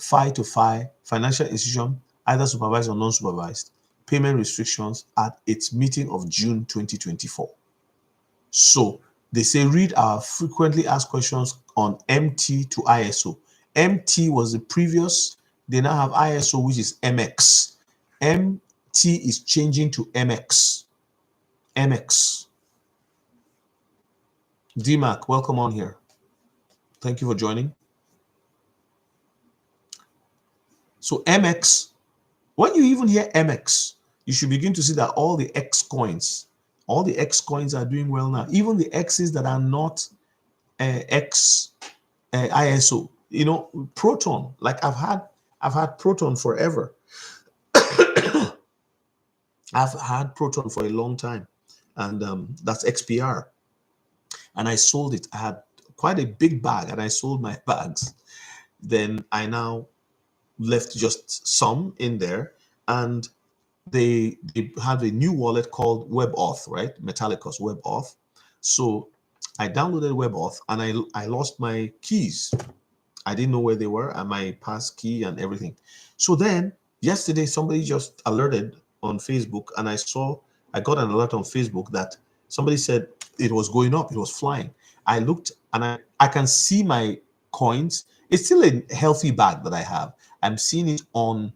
FI-to-FI financial institution, either supervised or non-supervised, payment restrictions at its meeting of June 2024. So they say read our frequently asked questions on MT to ISO. MT was the previous. They now have ISO, which is MX. MT is changing to MX. MX. DMAC, welcome on here. Thank you for joining. So MX, when you even hear MX, you should begin to see that all the X coins are doing well now. Even the X's that are not ISO, Proton. Like I've had Proton forever. I've had Proton for a long time, and that's XPR. And I sold it. I had quite a big bag, and I sold my bags. Then I now left just some in there, and they have a new wallet called WebAuth, right? Metallicus WebAuth. So I downloaded WebAuth, and I lost my keys. I didn't know where they were, and my pass key and everything. So then yesterday, somebody just alerted on Facebook, and I got an alert on Facebook that somebody said it was going up, it was flying. I looked, and I can see my coins. It's still a healthy bag that I have. I'm seeing it on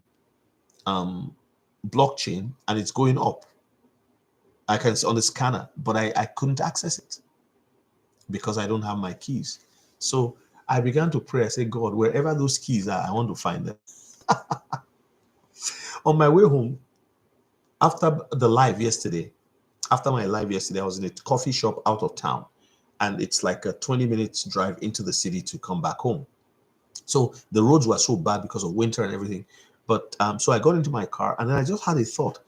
blockchain, and it's going up. I can see on the scanner, but I couldn't access it because I don't have my keys. So I began to pray. I said, God, wherever those keys are, I want to find them. On my way home, after my live yesterday, I was in a coffee shop out of town, and it's like a 20 minutes drive into the city to come back home. So the roads were so bad because of winter and everything. But so I got into my car, and then I just had a thought,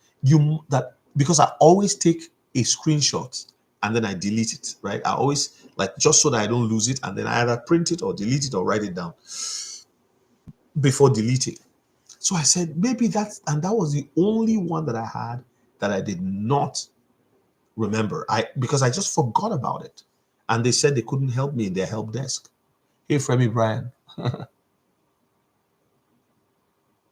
because I always take a screenshot and then I delete it, right? I always, like, just so that I don't lose it, and then I either print it or delete it or write it down before deleting. So I said, maybe that was the only one that I had that I did not remember. Because I just forgot about it. And they said they couldn't help me in their help desk. Hey, Femi Brian.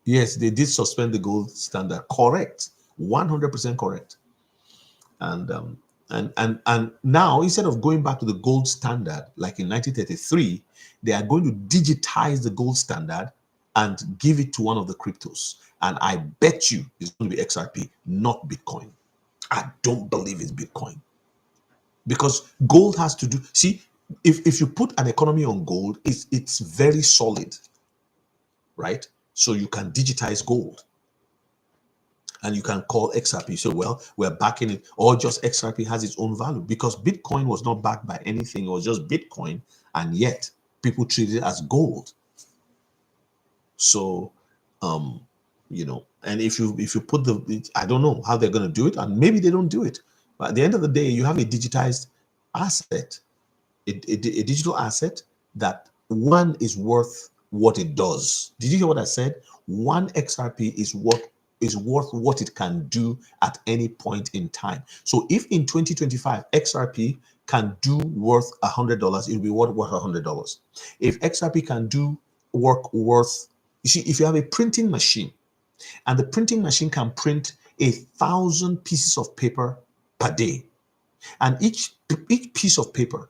Yes, they did suspend the gold standard. Correct. 100% correct. And now, instead of going back to the gold standard like in 1933, they are going to digitize the gold standard and give it to one of the cryptos. And I bet you it's going to be XRP, not Bitcoin. I don't believe it's Bitcoin. Because gold has to do, see, if you put an economy on gold, it's very solid, right? So you can digitize gold. And you can call XRP. So, well, we're backing it, or just XRP has its own value, because Bitcoin was not backed by anything. It was just Bitcoin, and yet people treat it as gold. So, you know, and if you put I don't know how they're going to do it, and maybe they don't do it. But at the end of the day, you have a digitized asset, a digital asset that one is worth what it does. Did you hear what I said? One XRP is worth what it can do at any point in time. So if in 2025 XRP can do worth $100, it'll be worth $100. If XRP can do worth, you see, if you have a printing machine and the printing machine can print 1,000 pieces of paper per day, and each piece of paper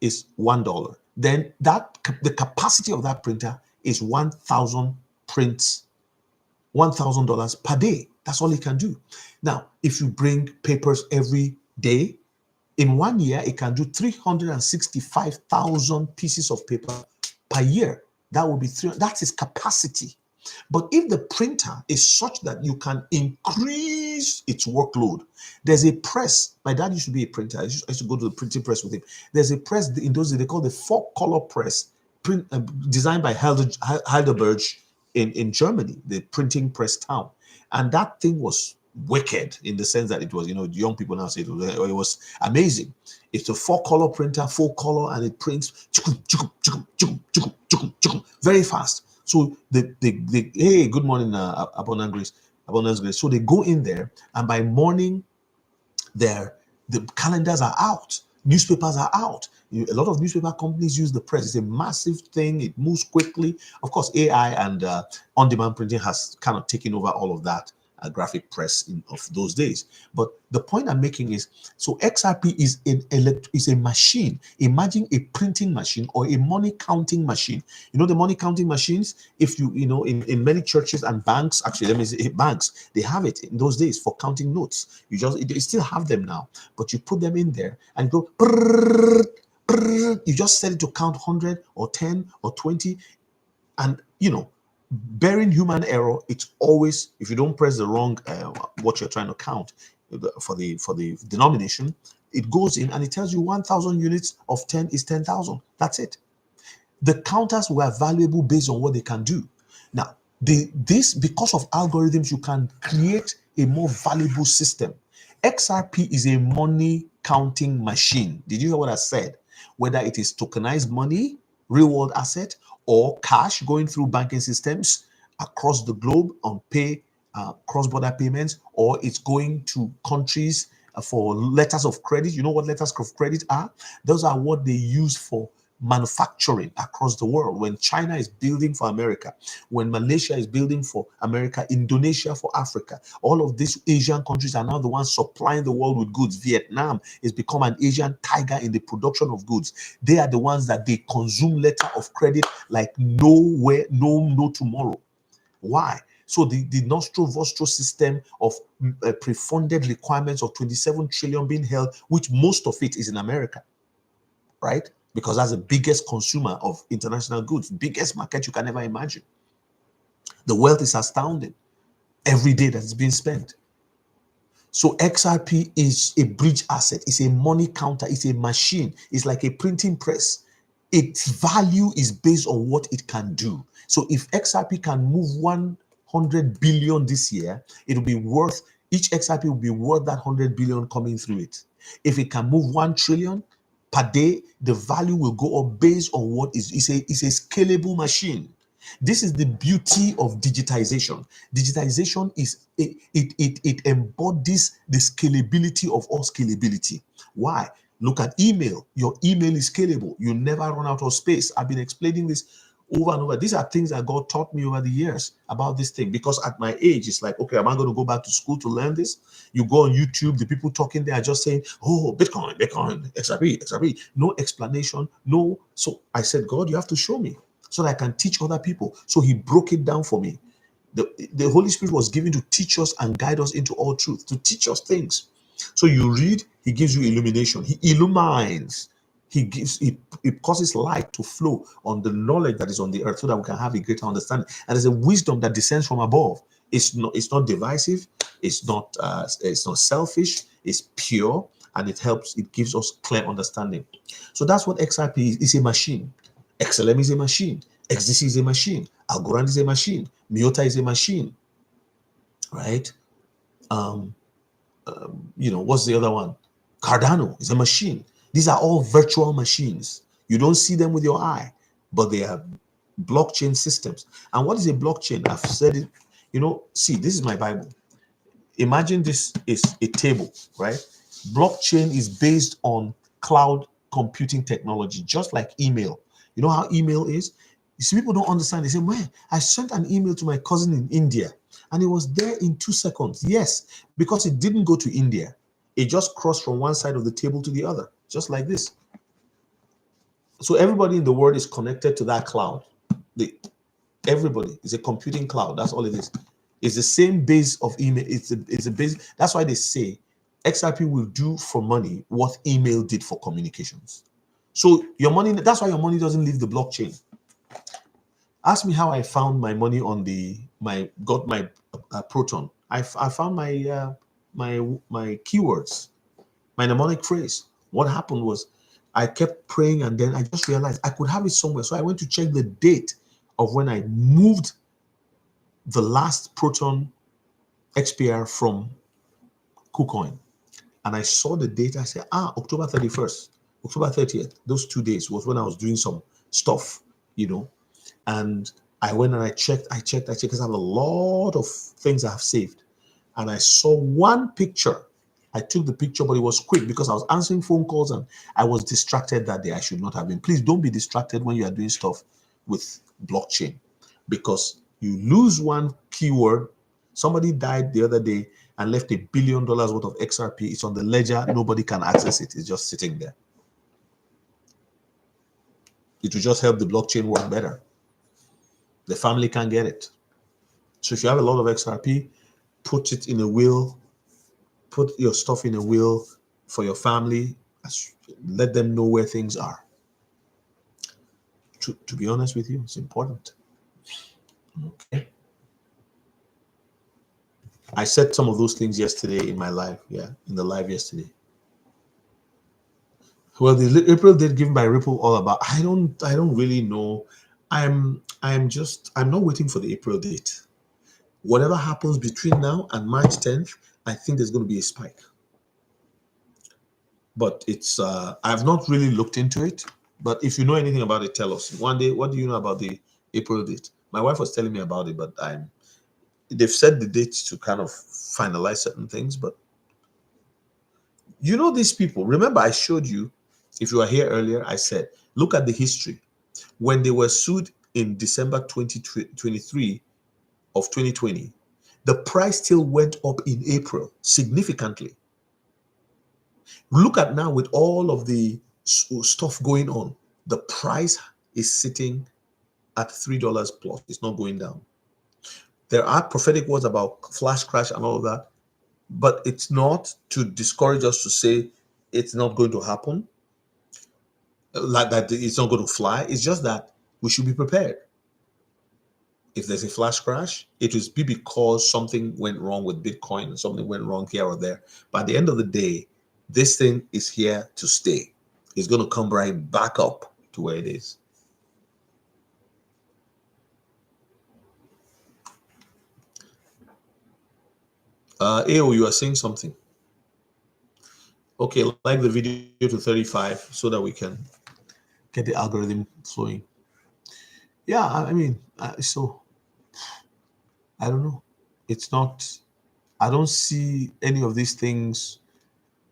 is $1, then the capacity of that printer is 1,000 prints, $1,000 per day. That's all it can do. Now, if you bring papers every day, in 1 year, it can do 365,000 pieces of paper per year. That would be that's its capacity. But if the printer is such that you can increase its workload, there's a press. My dad used to be a printer. I used to go to the printing press with him. There's a press in those days, they call the 4-color press, designed by Heidelberg in Germany, the printing press town. And that thing was wicked in the sense that it was, young people now say it was amazing. It's a 4-color printer, full color, and it prints very fast. So hey, good morning, Abundance Grace. So they go in there, and by morning, the calendars are out, newspapers are out. A lot of newspaper companies use the press. It's a massive thing. It moves quickly. Of course, AI and on-demand printing has kind of taken over all of that. Graphic press of those days. But the point I'm making is, so XRP is a machine. Imagine a printing machine or a money counting machine. The money counting machines, if in many churches and banks, actually, let me say banks, they have it in those days for counting notes. They still have them now, but you put them in there and go, brrr, brrr, you just set it to count 100 or 10 or 20, and bearing human error, it's always, if you don't press the wrong what you're trying to count for the denomination, it goes in and it tells you 1,000 units of 10 is 10,000. That's it. The counters were valuable based on what they can do. Now, because of algorithms, you can create a more valuable system. XRP is a money counting machine. Did you hear what I said? Whether it is tokenized money, real world asset, or cash going through banking systems across the globe on cross-border payments, or it's going to countries for letters of credit. You know what letters of credit are? Those are what they use for manufacturing across the world. When China is building for America, when Malaysia is building for America, Indonesia for Africa, all of these Asian countries are now the ones supplying the world with goods. Vietnam has become an Asian tiger in the production of goods. They are the ones that they consume letter of credit like no tomorrow. Why? So the nostro-vostro system of pre-funded requirements of 27 trillion being held, which most of it is in America, right? Because that's the biggest consumer of international goods, biggest market you can ever imagine. The wealth is astounding every day that is being spent. So XRP is a bridge asset. It's a money counter. It's a machine. It's like a printing press. Its value is based on what it can do. So if XRP can move 100 billion this year, it will be worth, each XRP will be worth that 100 billion coming through it. If it can move 1 trillion per day, the value will go up based on what it's a scalable machine. This is the beauty of digitization. Digitization is it embodies the scalability of all scalability. Why? Look at email. Your email is scalable. You never run out of space. I've been explaining this over and over. These are things that God taught me over the years about this thing, because at my age, it's like, okay, am I going to go back to school to learn this? You go on YouTube, the people talking there are just saying, oh, Bitcoin, XRP. No explanation, no. So I said, God, you have to show me. so that I can teach other people. So he broke it down for me. The Holy Spirit was given to teach us and guide us into all truth, to teach us things. So you read, he gives you illumination. He illumines. It causes light to flow on the knowledge that is on the earth so that we can have a greater understanding. And there's a wisdom that descends from above. It's not divisive, it's not selfish, it's pure, and it gives us clear understanding. So that's what XRP is. It's a machine. XLM is a machine. XDC is a machine. Algorand is a machine. Miota is a machine. Right? What's the other one? Cardano is a machine. These are all virtual machines. You don't see them with your eye, but they are blockchain systems. And what is a blockchain? I've said it. See, this is my Bible. Imagine this is a table, right? Blockchain is based on cloud computing technology, just like email. You know how email is? You see, people don't understand. They say, man, I sent an email to my cousin in India and it was there in 2 seconds. Yes, because it didn't go to India. It just crossed from one side of the table to the other, just like this. So everybody in the world is connected to that cloud. Everybody is a computing cloud. That's all it is. It's the same base of email. It's a base. That's why they say XRP will do for money what email did for communications. So your money, that's why your money doesn't leave the blockchain. Ask me how I found my money on my Proton. I found my keywords, my mnemonic phrase. What happened was I kept praying and then I just realized I could have it somewhere. So I went to check the date of when I moved the last Proton XPR from KuCoin. And I saw the date. I said, October 31st, October 30th. Those 2 days was when I was doing some stuff, And I went and I checked because I have a lot of things I have saved. And I saw one picture. I took the picture, but it was quick because I was answering phone calls and I was distracted that day. I should not have been. Please don't be distracted when you are doing stuff with blockchain, because you lose one keyword. Somebody died the other day and left $1 billion worth of XRP. It's on the ledger. Nobody can access it. It's just sitting there. It will just help the blockchain work better. The family can't get it. So if you have a lot of XRP, put it in a will. Put your stuff in a will for your family. Let them know where things are. To be honest with you, it's important. Okay. I said some of those things yesterday in my live. Yeah, in the live yesterday. Well, the April date given by Ripple all about. I don't really know. I'm not waiting for the April date. Whatever happens between now and March 10th, I think there's going to be a spike. But it's I've not really looked into it. But if you know anything about it, tell us. One day, what do you know about the April date? My wife was telling me about it, but they've set the dates to kind of finalize certain things. But these people. Remember, I showed you. If you were here earlier, I said, look at the history. When they were sued in December 2023 of 2020, the price still went up in April significantly. Look at now with all of the stuff going on, the price is sitting at $3 plus. It's not going down. There are prophetic words about flash crash and all of that, but it's not to discourage us to say it's not going to happen, like that it's not going to fly. It's just that we should be prepared. If there's a flash crash, it will be because something went wrong with Bitcoin and something went wrong here or there. But at the end of the day, this thing is here to stay. It's going to come right back up to where it is. AO, you are saying something. Okay, like the video to 35 so that we can get the algorithm flowing. Yeah, I mean, so I don't know. It's not, I don't see any of these things.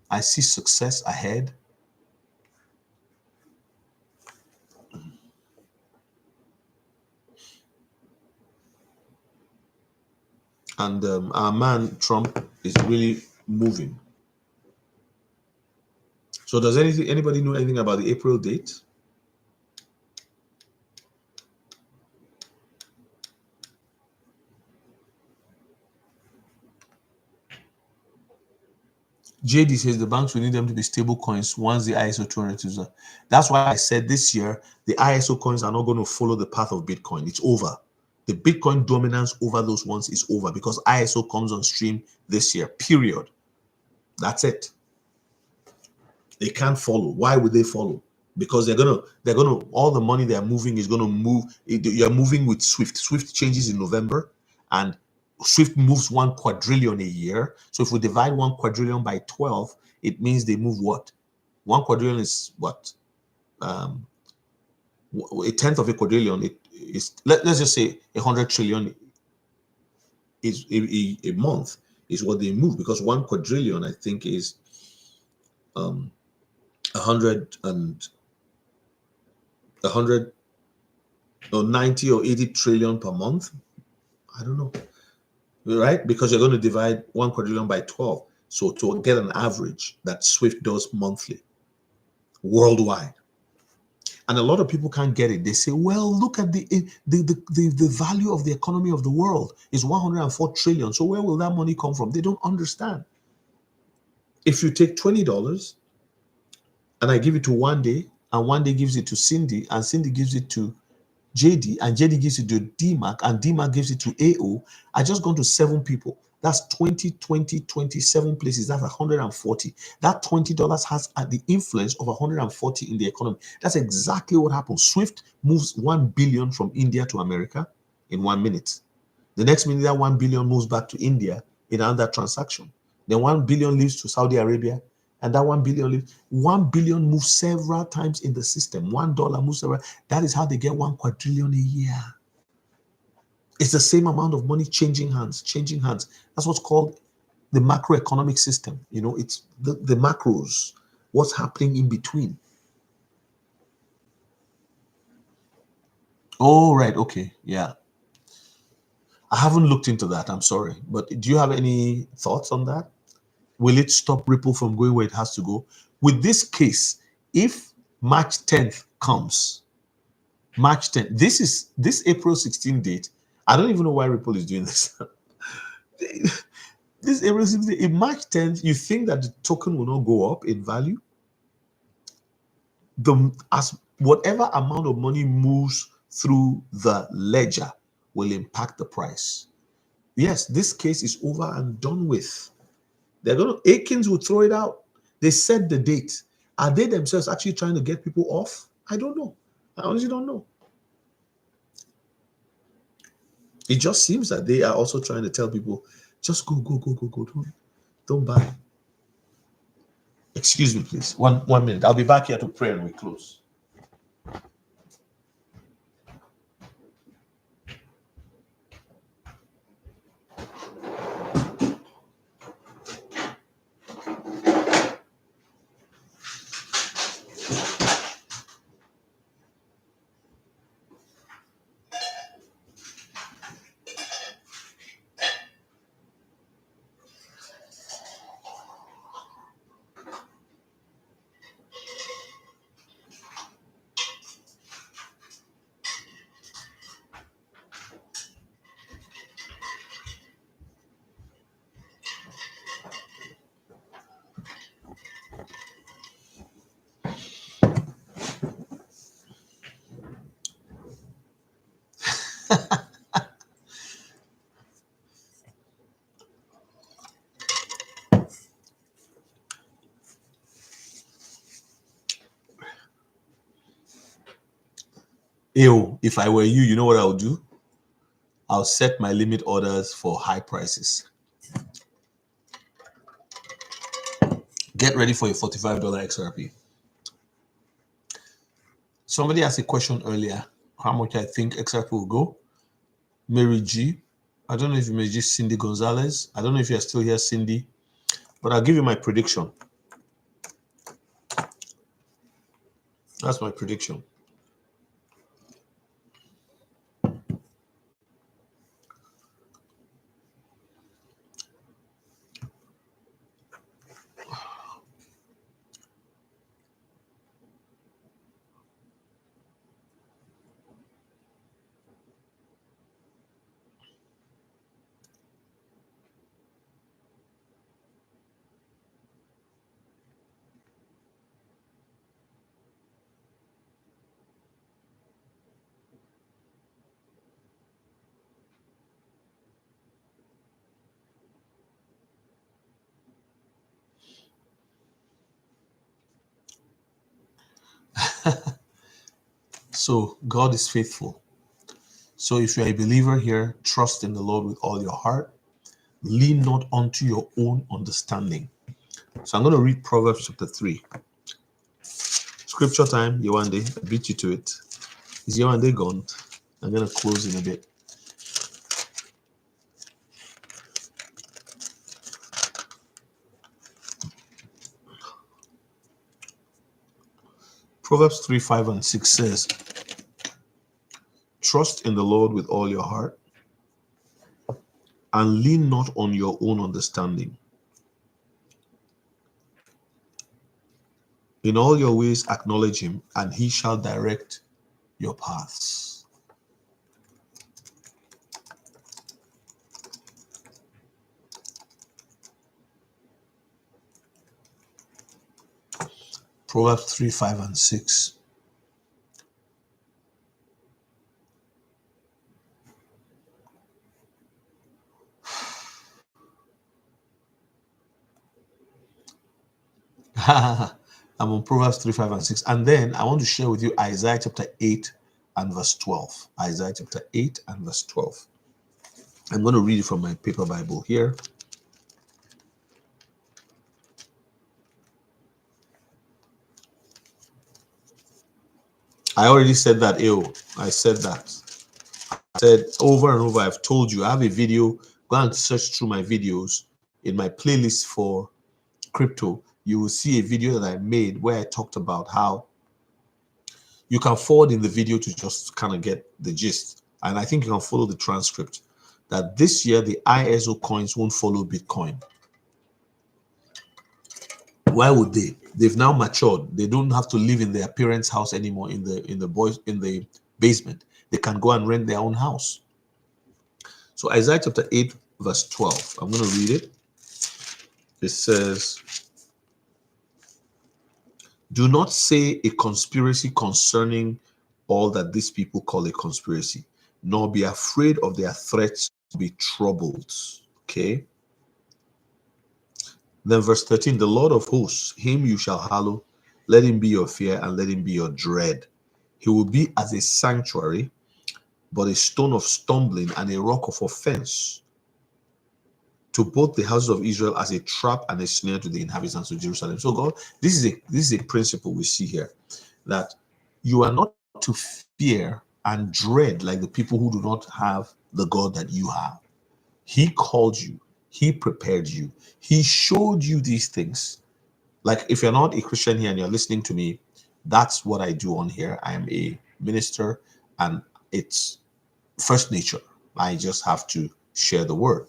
I see success ahead. And our man Trump is really moving. So does anybody know anything about the April date? JD says the banks will need them to be stable coins once the ISO 200 is done. That's why I said this year the ISO coins are not going to follow the path of Bitcoin. It's over. The Bitcoin dominance over those ones is over because ISO comes on stream this year. Period. That's it. They can't follow. Why would they follow? Because they're gonna all the money they're moving is gonna move. You're moving with Swift. Swift changes in November, and Swift moves 1 quadrillion a year. So if we divide 1 quadrillion by 12, it means they move what? 1 quadrillion is what? A tenth of a quadrillion. It is let's just say 100 trillion is a month is what they move, because 1 quadrillion I think is 100 or 90 or 80 trillion per month. I don't know, right? Because you're going to divide 1 quadrillion by 12. So to get an average that Swift does monthly worldwide. And a lot of people can't get it. They say, well, look at the value of the economy of the world is 104 trillion. So where will that money come from? They don't understand. If you take $20 and I give it to one day, and one day gives it to Cindy, and Cindy gives it to JD, and JD gives it to DMAC, and DMAC gives it to AO, I just gone to 7 people. That's 20, 20, 27 places. That's 140. That $20 has the influence of 140 in the economy. That's exactly what happens. Swift moves 1 billion from India to America in 1 minute. The next minute, that 1 billion moves back to India in another transaction. Then 1 billion leaves to Saudi Arabia, and that 1 billion leaves. 1 billion moves several times in the system. $1 moves several. That is how they get 1 quadrillion a year. It's the same amount of money changing hands, changing hands. That's what's called the macroeconomic system. You know, it's the macros, what's happening in between. Oh, right. Okay. Yeah. I haven't looked into that. I'm sorry. But do you have any thoughts on that? Will it stop Ripple from going where it has to go? With this case, if March 10th comes, March 10th, this April 16th date, I don't even know why Ripple is doing this. This April 16th, if March 10th, you think that the token will not go up in value? As whatever amount of money moves through the ledger will impact the price. Yes, this case is over and done with. They're going to, Akins will throw it out. They set the date. Are they themselves actually trying to get people off? I don't know. I honestly don't know. It just seems that they are also trying to tell people, just go. Don't buy. Excuse me, please. One minute. I'll be back here to pray and we close. Ew, if I were you, you know what I would do? I'll set my limit orders for high prices. Get ready for a $45 XRP. Somebody asked a question earlier, how much I think XRP will go. Mary G. I don't know if you may just Cindy Gonzalez. I don't know if you're still here, Cindy, but I'll give you my prediction. That's my prediction. So God is faithful. So if you're a believer here, trust in the Lord with all your heart. Lean not unto your own understanding. So I'm going to read Proverbs chapter 3. Scripture time, Yewande. I beat you to it. Is Yewande gone? I'm going to close in a bit. Proverbs 3, 5, and 6 says, trust in the Lord with all your heart and lean not on your own understanding. In all your ways acknowledge him, and he shall direct your paths. Proverbs 3, 5, and 6. I'm on Proverbs 3, 5, and 6. And then I want to share with you Isaiah chapter 8 and verse 12. Isaiah chapter 8 and verse 12. I'm going to read it from my paper Bible here. I already said that, I said that. I said over and over, I've told you, I have a video. Go and search through my videos in my playlist for crypto. You will see a video that I made where I talked about how you can forward in the video to just kind of get the gist. And I think you can follow the transcript that this year the ISO coins won't follow Bitcoin. Why would they? They've now matured. They don't have to live in their parents' house anymore in the basement. They can go and rent their own house. So Isaiah chapter 8 verse 12. I'm going to read it. It says, do not say a conspiracy concerning all that these people call a conspiracy, nor be afraid of their threats to be troubled. Okay. Then verse 13, the Lord of hosts, him you shall hallow, let him be your fear and let him be your dread. He will be as a sanctuary, but a stone of stumbling and a rock of offense to both the houses of Israel, as a trap and a snare to the inhabitants of Jerusalem. So God, this is a principle we see here, that you are not to fear and dread like the people who do not have the God that you have. He called you. He prepared you. He showed you these things. Like if you're not a Christian here and you're listening to me, that's what I do on here. I am a minister and it's first nature. I just have to share the word.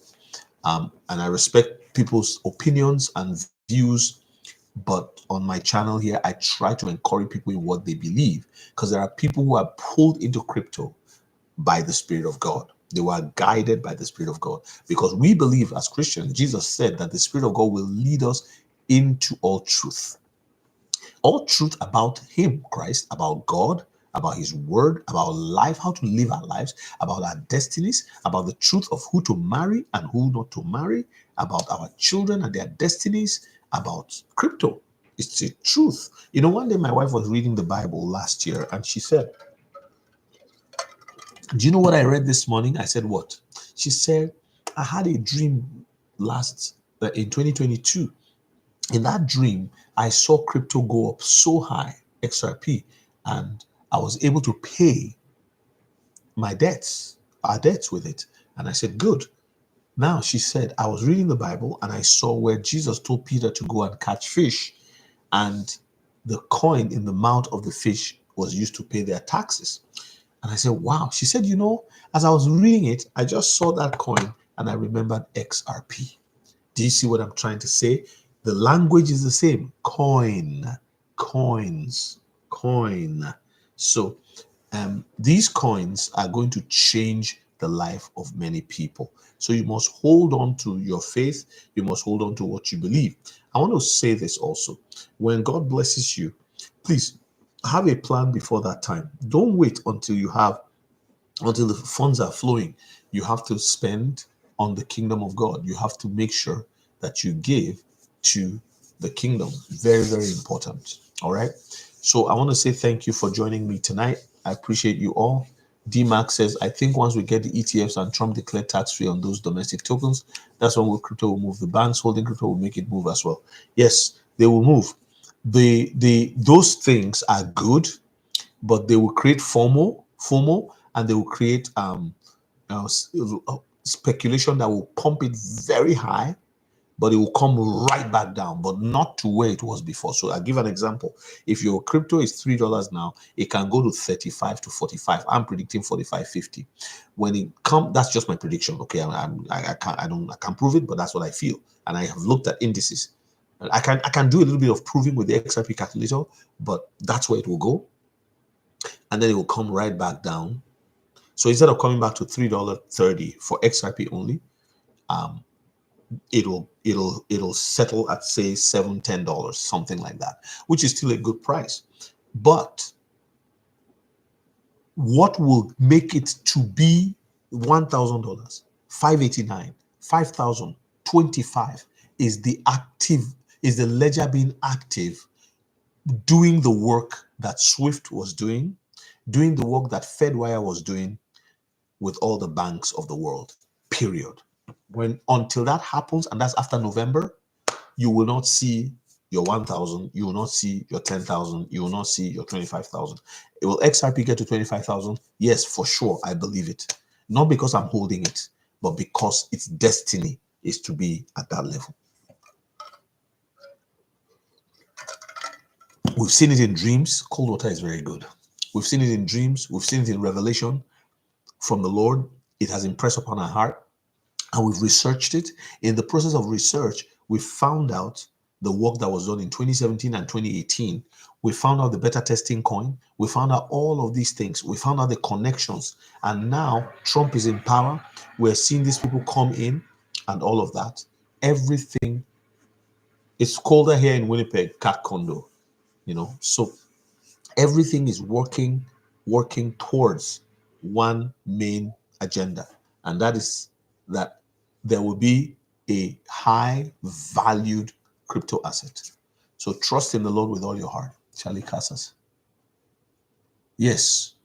And I respect people's opinions and views, but on my channel here, I try to encourage people in what they believe, because there are people who are pulled into crypto by the Spirit of God. They were guided by the Spirit of God, because we believe as Christians, Jesus said that the Spirit of God will lead us into all truth about him, Christ, about God, about his word, about life, how to live our lives, about our destinies, about the truth of who to marry and who not to marry, about our children and their destinies, about crypto. It's a truth. You know, one day my wife was reading the Bible last year and she said, do you know what I read this morning? I said, what? She said, I had a dream in 2022. In that dream, I saw crypto go up so high, XRP, and I was able to pay our debts with it. And I said, good. Now, she said, I was reading the Bible and I saw where Jesus told Peter to go and catch fish, and the coin in the mouth of the fish was used to pay their taxes. And I said, wow. She said, you know, as I was reading it, I just saw that coin and I remembered XRP. Do you see what I'm trying to say? The language is the same. Coin, coins, coin. So these coins are going to change the life of many people. So you must hold on to your faith. You must hold on to what you believe. I want to say this also. When God blesses you, please have a plan before that time. Don't wait until the funds are flowing. You have to spend on the kingdom of God. You have to make sure that you give to the kingdom. Very, very important. All right. So I want to say thank you for joining me tonight. I appreciate you all. DMAX says, I think once we get the ETFs and Trump declared tax-free on those domestic tokens, that's when crypto will move. The banks holding crypto will make it move as well. Yes, they will move. Those things are good, but they will create FOMO, and they will create speculation that will pump it very high, but it will come right back down, but not to where it was before. So I'll give an example. If your crypto is $3 now, it can go to 35 to 45. I'm predicting 45, 50. When it comes, that's just my prediction. Okay, I can't prove it, but that's what I feel. And I have looked at indices. I can do a little bit of proving with the XRP calculator, but that's where it will go. And then it will come right back down. So instead of coming back to $3.30 for XRP only, it'll settle at say $7, $10, something like that, which is still a good price. But what will make it to be $1,000, $589, $5,000, $25 is the ledger being active, doing the work that Swift was doing the work that Fedwire was doing with all the banks of the world, period. Until that happens, and that's after November, you will not see your 1,000, you will not see your 10,000, you will not see your 25,000. Will XRP get to 25,000? Yes, for sure, I believe it. Not because I'm holding it, but because its destiny is to be at that level. We've seen it in dreams. Cold water is very good. We've seen it in dreams. We've seen it in revelation from the Lord. It has impressed upon our heart, and we've researched it. In the process of research, we found out the work that was done in 2017 and 2018. We found out the beta testing coin. We found out all of these things. We found out the connections. And now Trump is in power. We're seeing these people come in and all of that. Everything. It's colder here in Winnipeg, cat condo, So everything is working towards one main agenda. And that is that there will be a high valued crypto asset. So trust in the Lord with all your heart. Charlie Casas. Yes.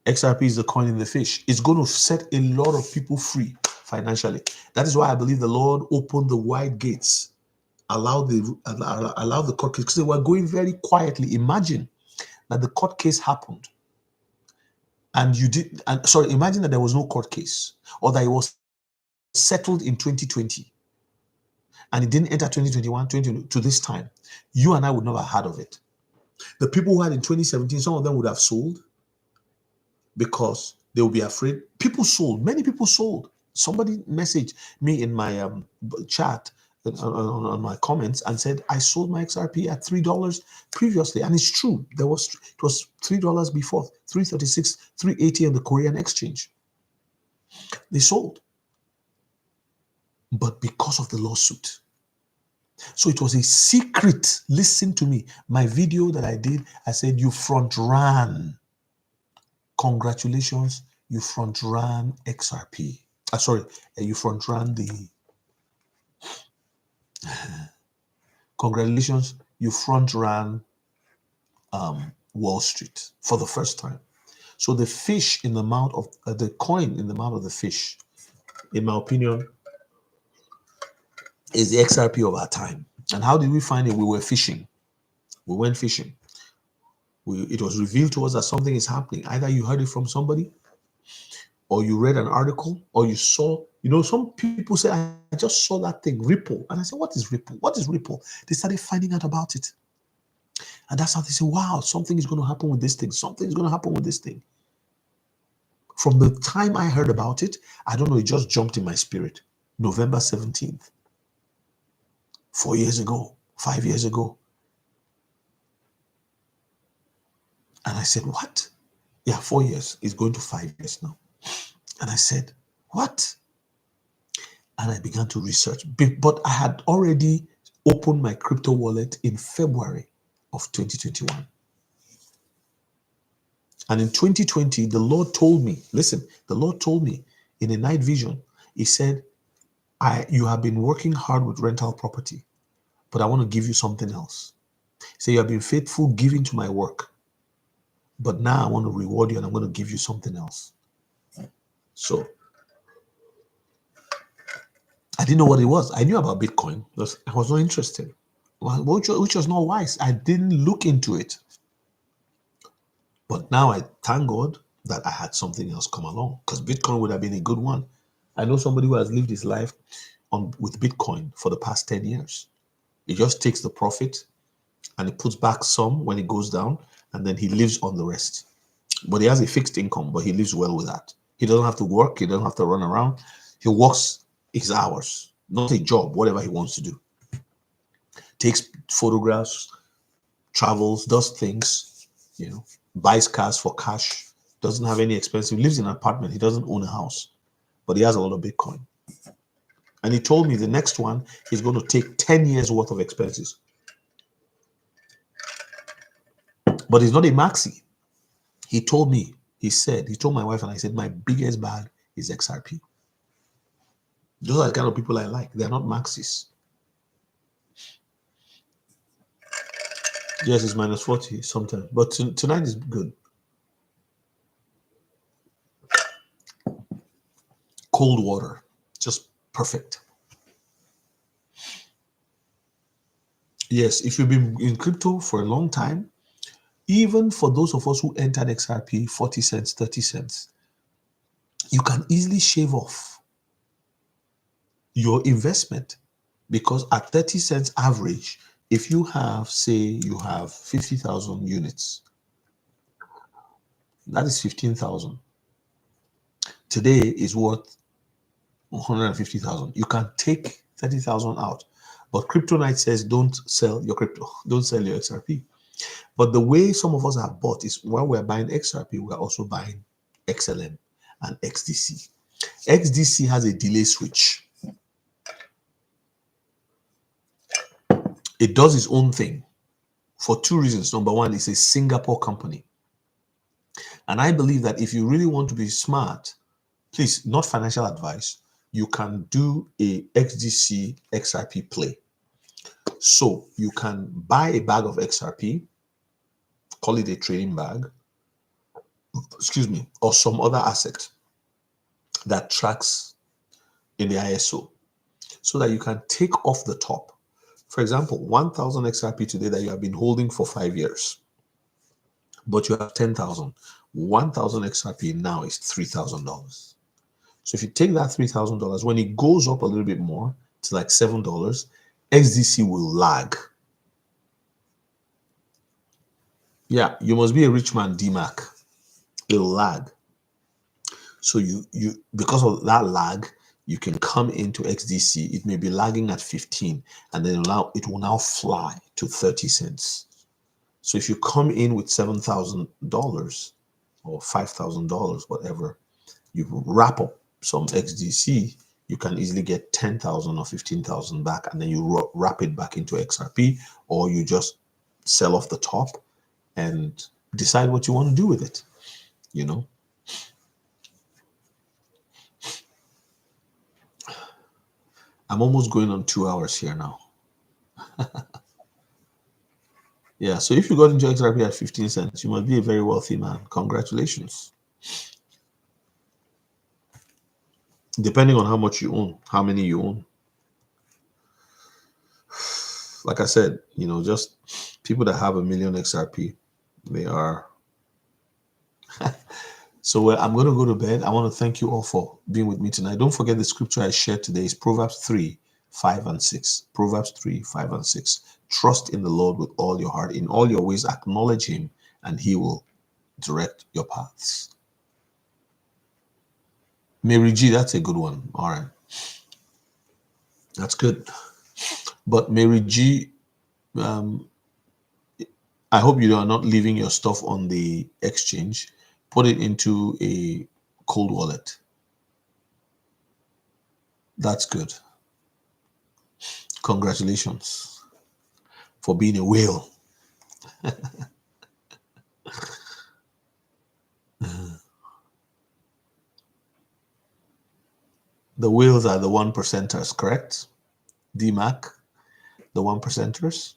XRP is the coin in the fish. It's going to set a lot of people free financially. That is why I believe the Lord opened the wide gates, allow the court case, because they were going very quietly. Imagine that the court case happened and imagine that there was no court case, or that it was settled in 2020 and it didn't enter 2021, 2022 to this time. You and I would never have heard of it. The people who had in 2017, some of them would have sold because they would be afraid. People sold. Many people sold. Somebody messaged me in my chat on my comments and said, I sold my XRP at $3 previously. And it's true. It was $3 before, $3.36, $3.80 on the Korean exchange. They sold. But because of the lawsuit. So it was a secret. Listen to me. My video that I did, I said, you front ran. Congratulations, you front ran XRP. You front ran the. Congratulations, you front ran Wall Street for the first time. So the fish in the mouth of the coin in the mouth of the fish, in my opinion, is the XRP of our time. And how did we find it? We were fishing. We went fishing. It was revealed to us that something is happening. Either you heard it from somebody, or you read an article, or you saw, some people say, I just saw that thing, Ripple. And I said, what is Ripple? What is Ripple? They started finding out about it. And that's how they say, wow, something is going to happen with this thing. Something is going to happen with this thing. From the time I heard about it, I don't know, it just jumped in my spirit. November 17th. 4 years ago, 5 years ago. And I said, what? Yeah, 4 years. It's going to 5 years now. And I said, what? And I began to research. But I had already opened my crypto wallet in February of 2021. And in 2020, the Lord told me, listen, the Lord told me in a night vision, he said, you have been working hard with rental property, but I want to give you something else. He said, you have been faithful giving to my work. But now I want to reward you and I'm going to give you something else. So I didn't know what it was. I knew about Bitcoin, but I was not interested, which was not wise. I didn't look into it. But now I thank God that I had something else come along, because Bitcoin would have been a good one. I know somebody who has lived his life with Bitcoin for the past 10 years. He just takes the profit and he puts back some when it goes down, and then he lives on the rest. But he has a fixed income, but he lives well with that. He doesn't have to work. He doesn't have to run around. He works his hours, not a job, whatever he wants to do. Takes photographs, travels, does things, buys cars for cash, doesn't have any expensive, lives in an apartment. He doesn't own a house, but he has a lot of Bitcoin. And he told me the next one, he's going to take 10 years worth of expenses. But he's not a maxi. He told me, he told my wife and I said, my biggest bag is XRP. Those are the kind of people I like. They're not maxis. Yes, it's minus 40 sometimes, but tonight is good. Cold water, just perfect. Yes, if you've been in crypto for a long time, even for those of us who entered XRP 40 cents, 30 cents, you can easily shave off your investment, because at 30 cents average, if you have, say, you have 50,000 units, that is 15,000. Today is worth 150,000. You can take 30,000 out. But Kryptonite says don't sell your crypto, don't sell your XRP. But the way some of us have bought is, while we're buying XRP, we're also buying XLM and XDC. XDC has a delay switch. It does its own thing for two reasons. Number one, it's a Singapore company. And I believe that if you really want to be smart, please, not financial advice, you can do a XDC XRP play. So you can buy a bag of XRP, call it a trading bag, or some other asset that tracks in the ISO, so that you can take off the top. For example, 1,000 XRP today that you have been holding for 5 years, but you have 10,000. 1,000 XRP now is $3,000. So if you take that $3,000, when it goes up a little bit more to like $7, XDC will lag. Yeah, you must be a rich man, DMAC. It'll lag. So you because of that lag, you can come into XDC. It may be lagging at 15, and then it will now fly to 30 cents. So if you come in with $7,000 or $5,000, whatever, you wrap up some XDC, you can easily get 10,000 or 15,000 back, and then you wrap it back into XRP, or you just sell off the top and decide what you want to do with it, I'm almost going on 2 hours here now. Yeah, so if you got into XRP at 15 cents, you must be a very wealthy man. Congratulations. Depending on how much you own, how many you own. Like I said, just people that have 1 million XRP, they are. So I'm going to go to bed. I want to thank you all for being with me tonight. Don't forget the scripture I shared today is Proverbs 3, 5, and 6. Proverbs 3, 5, and 6. Trust in the Lord with all your heart. In all your ways, acknowledge him, and he will direct your paths. Mary G, that's a good one. All right. That's good. But Mary G, I hope you are not leaving your stuff on the exchange. Put it into a cold wallet. That's good. Congratulations for being a whale. The whales are the 1%ers, correct? DMAC, the 1%ers.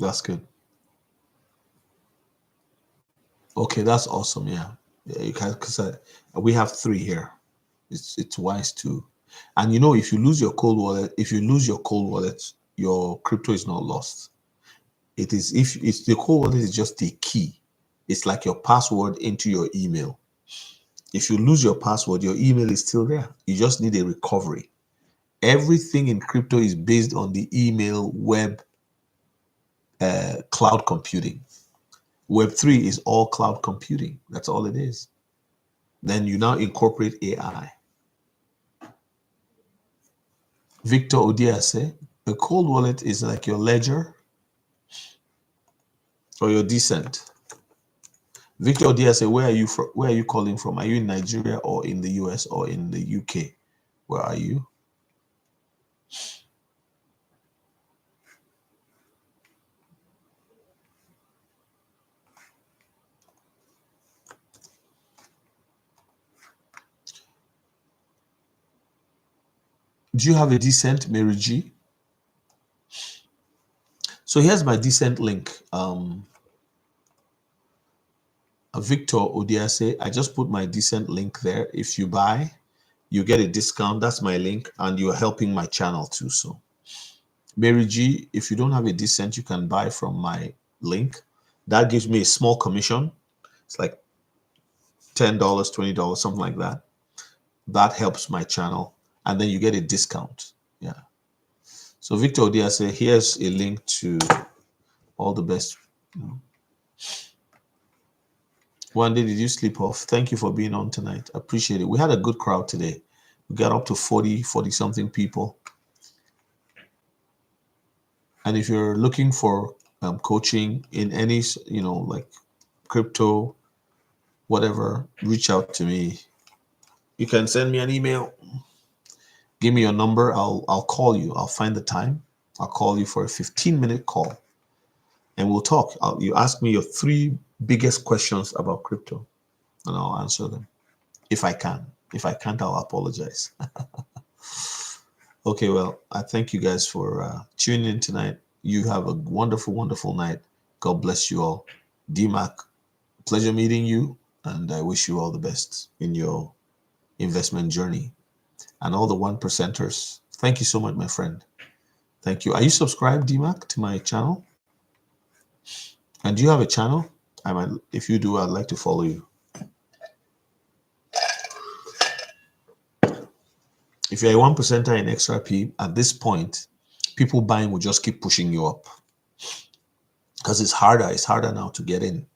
That's good. Okay, that's awesome. Yeah, you can, because we have 3 here. It's wise to, and if you lose your cold wallet, your crypto is not lost. It is, if it's the cold wallet, is just the key. It's like your password into your email. If you lose your password, your email is still there. You just need a recovery. Everything in crypto is based on the email web cloud computing. Web3 is all cloud computing. That's all it is. Then you now incorporate AI. Victor Odiase, a cold wallet is like your ledger or your decent. Victor Odiase, where are you from? Where are you calling from? Are you in Nigeria or in the US or in the UK? Where are you? Do you have a decent, Mary G? So here's my decent link. Victor Odiase, I just put my decent link there. If you buy, you get a discount. That's my link, and you're helping my channel too. So Mary G, if you don't have a decent, you can buy from my link. That gives me a small commission. It's like $10, $20, something like that. That helps my channel, and then you get a discount. Yeah. So Victor Odiase, here's a link to all the best. One day, did you sleep off? Thank you for being on tonight. Appreciate it. We had a good crowd today. We got up to 40 something people. And if you're looking for coaching in any, like crypto, whatever, reach out to me. You can send me an email. Give me your number. I'll call you. I'll find the time. I'll call you for a 15-minute call, and we'll talk. You ask me your 3 biggest questions about crypto, and I'll answer them if I can. If I can't, I'll apologize. Okay, well, I thank you guys for tuning in tonight. You have a wonderful, wonderful night. God bless you all. DMAC, pleasure meeting you, and I wish you all the best in your investment journey. And all the 1%ers, thank you so much, my friend. Thank you. Are you subscribed, DMAC, to my channel? And do you have a channel? If you do, I'd like to follow you. If you're a 1%er in XRP, at this point, people buying will just keep pushing you up. Because it's harder. It's harder now to get in.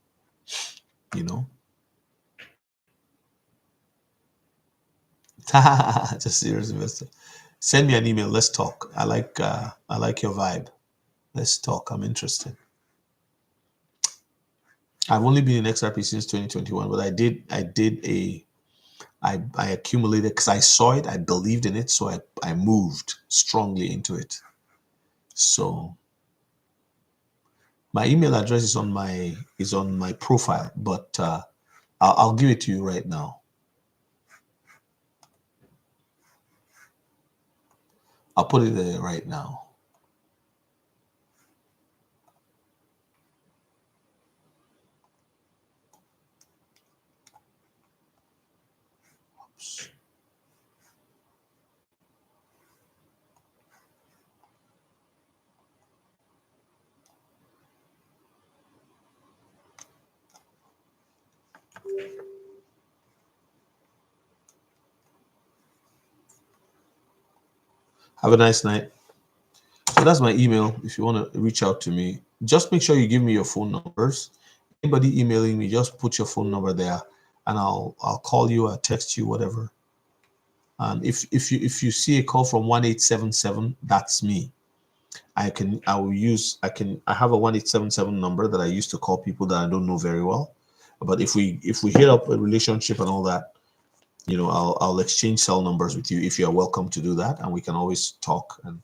Just serious investor. Send me an email. Let's talk. I like your vibe. Let's talk. I'm interested. I've only been in XRP since 2021, but I accumulated because I saw it, I believed in it, so I moved strongly into it. So my email address is on my profile, but I'll give it to you right now. I'll put it there right now. Oops. Have a nice night. So that's my email. If you want to reach out to me, just make sure you give me your phone numbers. Anybody emailing me, just put your phone number there, and I'll call you, I'll text you, whatever. And if you see a call from 1877, that's me. I have a 1877 number that I used to call people that I don't know very well. But if we hit up a relationship and all that, I'll exchange cell numbers with you if you are welcome to do that, and we can always talk. And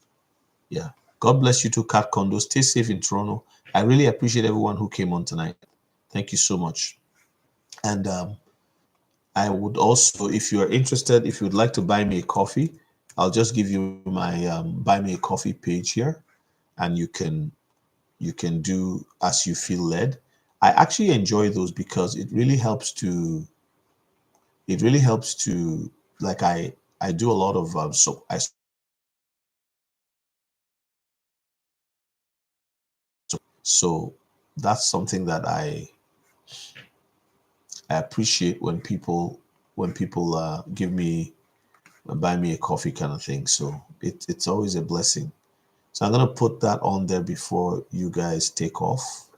yeah, God bless you too, Cat Condo. Stay safe in Toronto. I really appreciate everyone who came on tonight. Thank you so much. And I would also, if you are interested, if you would like to buy me a coffee, I'll just give you my buy me a coffee page here, and you can you can do as you feel led. I actually enjoy those because it really helps to like I do a lot of so that's something that I appreciate when people give me buy me a coffee kind of thing. So it's always a blessing. So I'm gonna put that on there before you guys take off.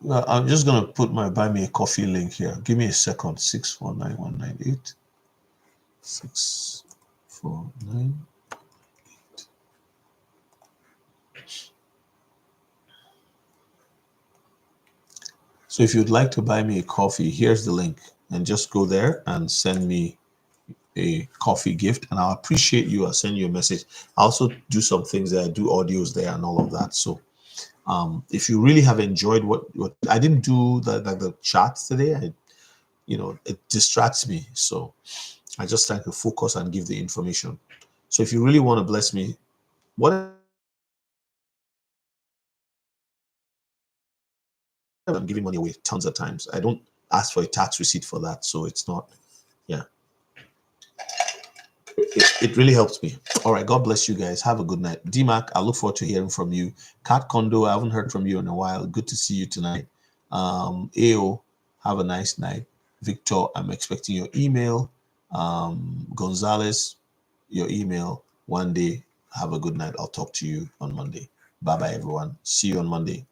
I'm just gonna put my buy me a coffee link here. Give me a second. 649-198. 649. So if you'd like to buy me a coffee, here's the link, and just go there and send me a coffee gift, and I'll appreciate you. I'll send you a message. I also do some things there. I do audios there and all of that. So if you really have enjoyed what I didn't do the charts today, it distracts me. So I just try to focus and give the information. So if you really want to bless me, what I'm giving money away tons of times. I don't ask for a tax receipt for that. So it's not, yeah. It really helps me. All right. God bless you guys. Have a good night. DMAC, I look forward to hearing from you. Cat Kondo, I haven't heard from you in a while. Good to see you tonight. AO, have a nice night. Victor, I'm expecting your email. Gonzalez, your email one day. Have a good night. I'll talk to you on Monday. Bye-bye, everyone. See you on Monday.